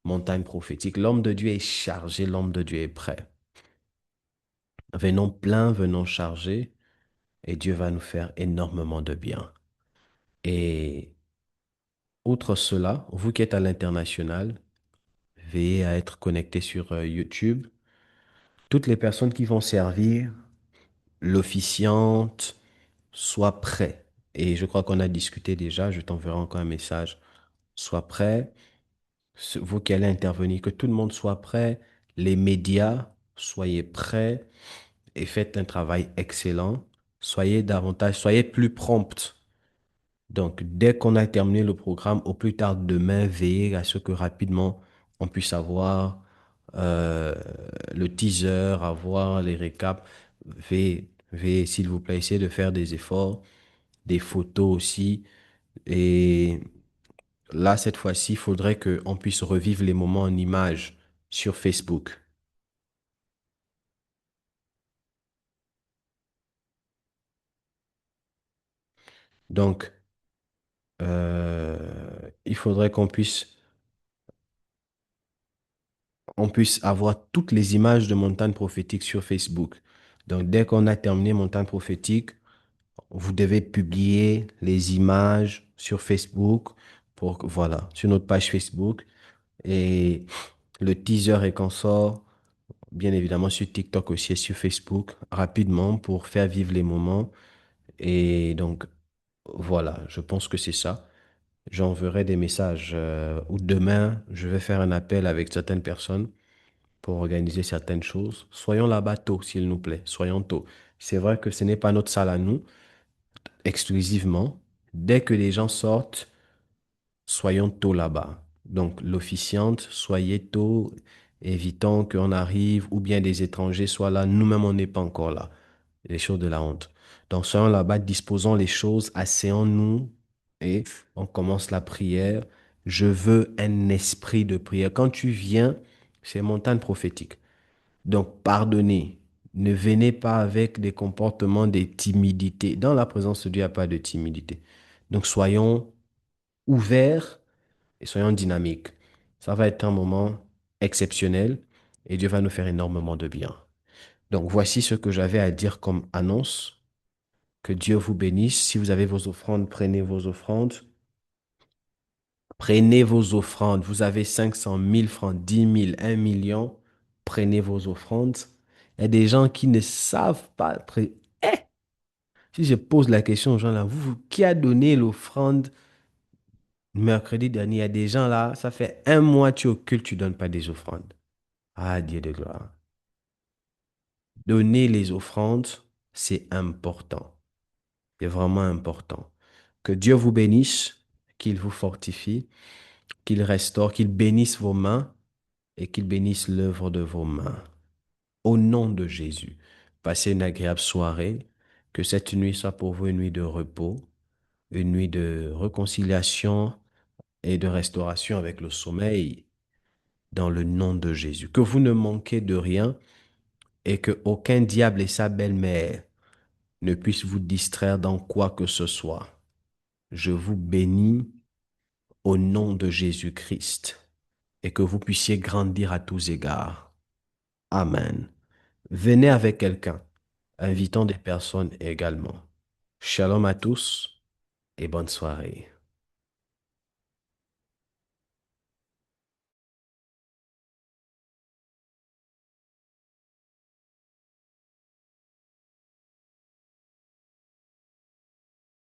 A: montagne prophétique. L'homme de Dieu est chargé, l'homme de Dieu est prêt. Venons pleins, venons chargés, et Dieu va nous faire énormément de bien. Et outre cela, vous qui êtes à l'international, veillez à être connecté sur YouTube. toutes les personnes qui vont servir, l'officiante, soient prêts. Et je crois qu'on a discuté déjà, je t'enverrai encore un message. Sois prêt, vous qui allez intervenir, que tout le monde soit prêt, les médias, soyez prêts et faites un travail excellent. Soyez davantage, soyez plus prompt. Donc, dès qu'on a terminé le programme, au plus tard demain, veillez à ce que rapidement on puisse avoir euh, le teaser, avoir les récaps. Veillez, s'il vous plaît, essayez de faire des efforts, des photos aussi. Et là, cette fois-ci, il faudrait qu'on puisse revivre les moments en images sur Facebook. Donc, il faudrait qu'on puisse avoir toutes les images de montagne prophétique sur Facebook. Donc, dès qu'on a terminé montagne prophétique, vous devez publier les images sur Facebook voilà, sur notre page Facebook. Et le teaser est qu'on sort, bien évidemment, sur TikTok aussi et sur Facebook, rapidement pour faire vivre les moments. Et donc, voilà, je pense que c'est ça. J'enverrai des messages ou demain, je vais faire un appel avec certaines personnes pour organiser certaines choses. Soyons là-bas tôt, s'il nous plaît. Soyons tôt. C'est vrai que ce n'est pas notre salle à nous, exclusivement. Dès que les gens sortent, soyons tôt là-bas. Donc, l'officiante, soyez tôt, évitons qu'on arrive ou bien des étrangers soient là. Nous-mêmes, on n'est pas encore là. Les choses de la honte. Donc, soyons là-bas, disposons les choses, asseyons-nous et on commence la prière. Je veux un esprit de prière. Quand tu viens, c'est montagne prophétique. Donc, pardonnez. Ne venez pas avec des comportements de timidité. Dans la présence de Dieu, il n'y a pas de timidité. Donc, soyons ouverts et soyons dynamiques. Ça va être un moment exceptionnel et Dieu va nous faire énormément de bien. Donc, voici ce que j'avais à dire comme annonce. Que Dieu vous bénisse. Si vous avez vos offrandes, prenez vos offrandes. Prenez vos offrandes. Vous avez 500 000 francs, 10 000, 1 million. Prenez vos offrandes. Il y a des gens qui ne savent pas. Si je pose la question aux gens là, qui a donné l'offrande mercredi dernier? Il y a des gens là, ça fait un mois tu occultes, tu ne donnes pas des offrandes. Ah, Dieu de gloire. Donner les offrandes, c'est important. C'est vraiment important. Que Dieu vous bénisse, qu'il vous fortifie, qu'il restaure, qu'il bénisse vos mains et qu'il bénisse l'œuvre de vos mains. Au nom de Jésus, passez une agréable soirée. Que cette nuit soit pour vous une nuit de repos, une nuit de réconciliation et de restauration avec le sommeil dans le nom de Jésus. Que vous ne manquez de rien et que aucun diable et sa belle-mère ne puissent vous distraire dans quoi que ce soit. Je vous bénis au nom de Jésus-Christ et que vous puissiez grandir à tous égards. Amen. Venez avec quelqu'un, invitons des personnes également. Shalom à tous et bonne soirée.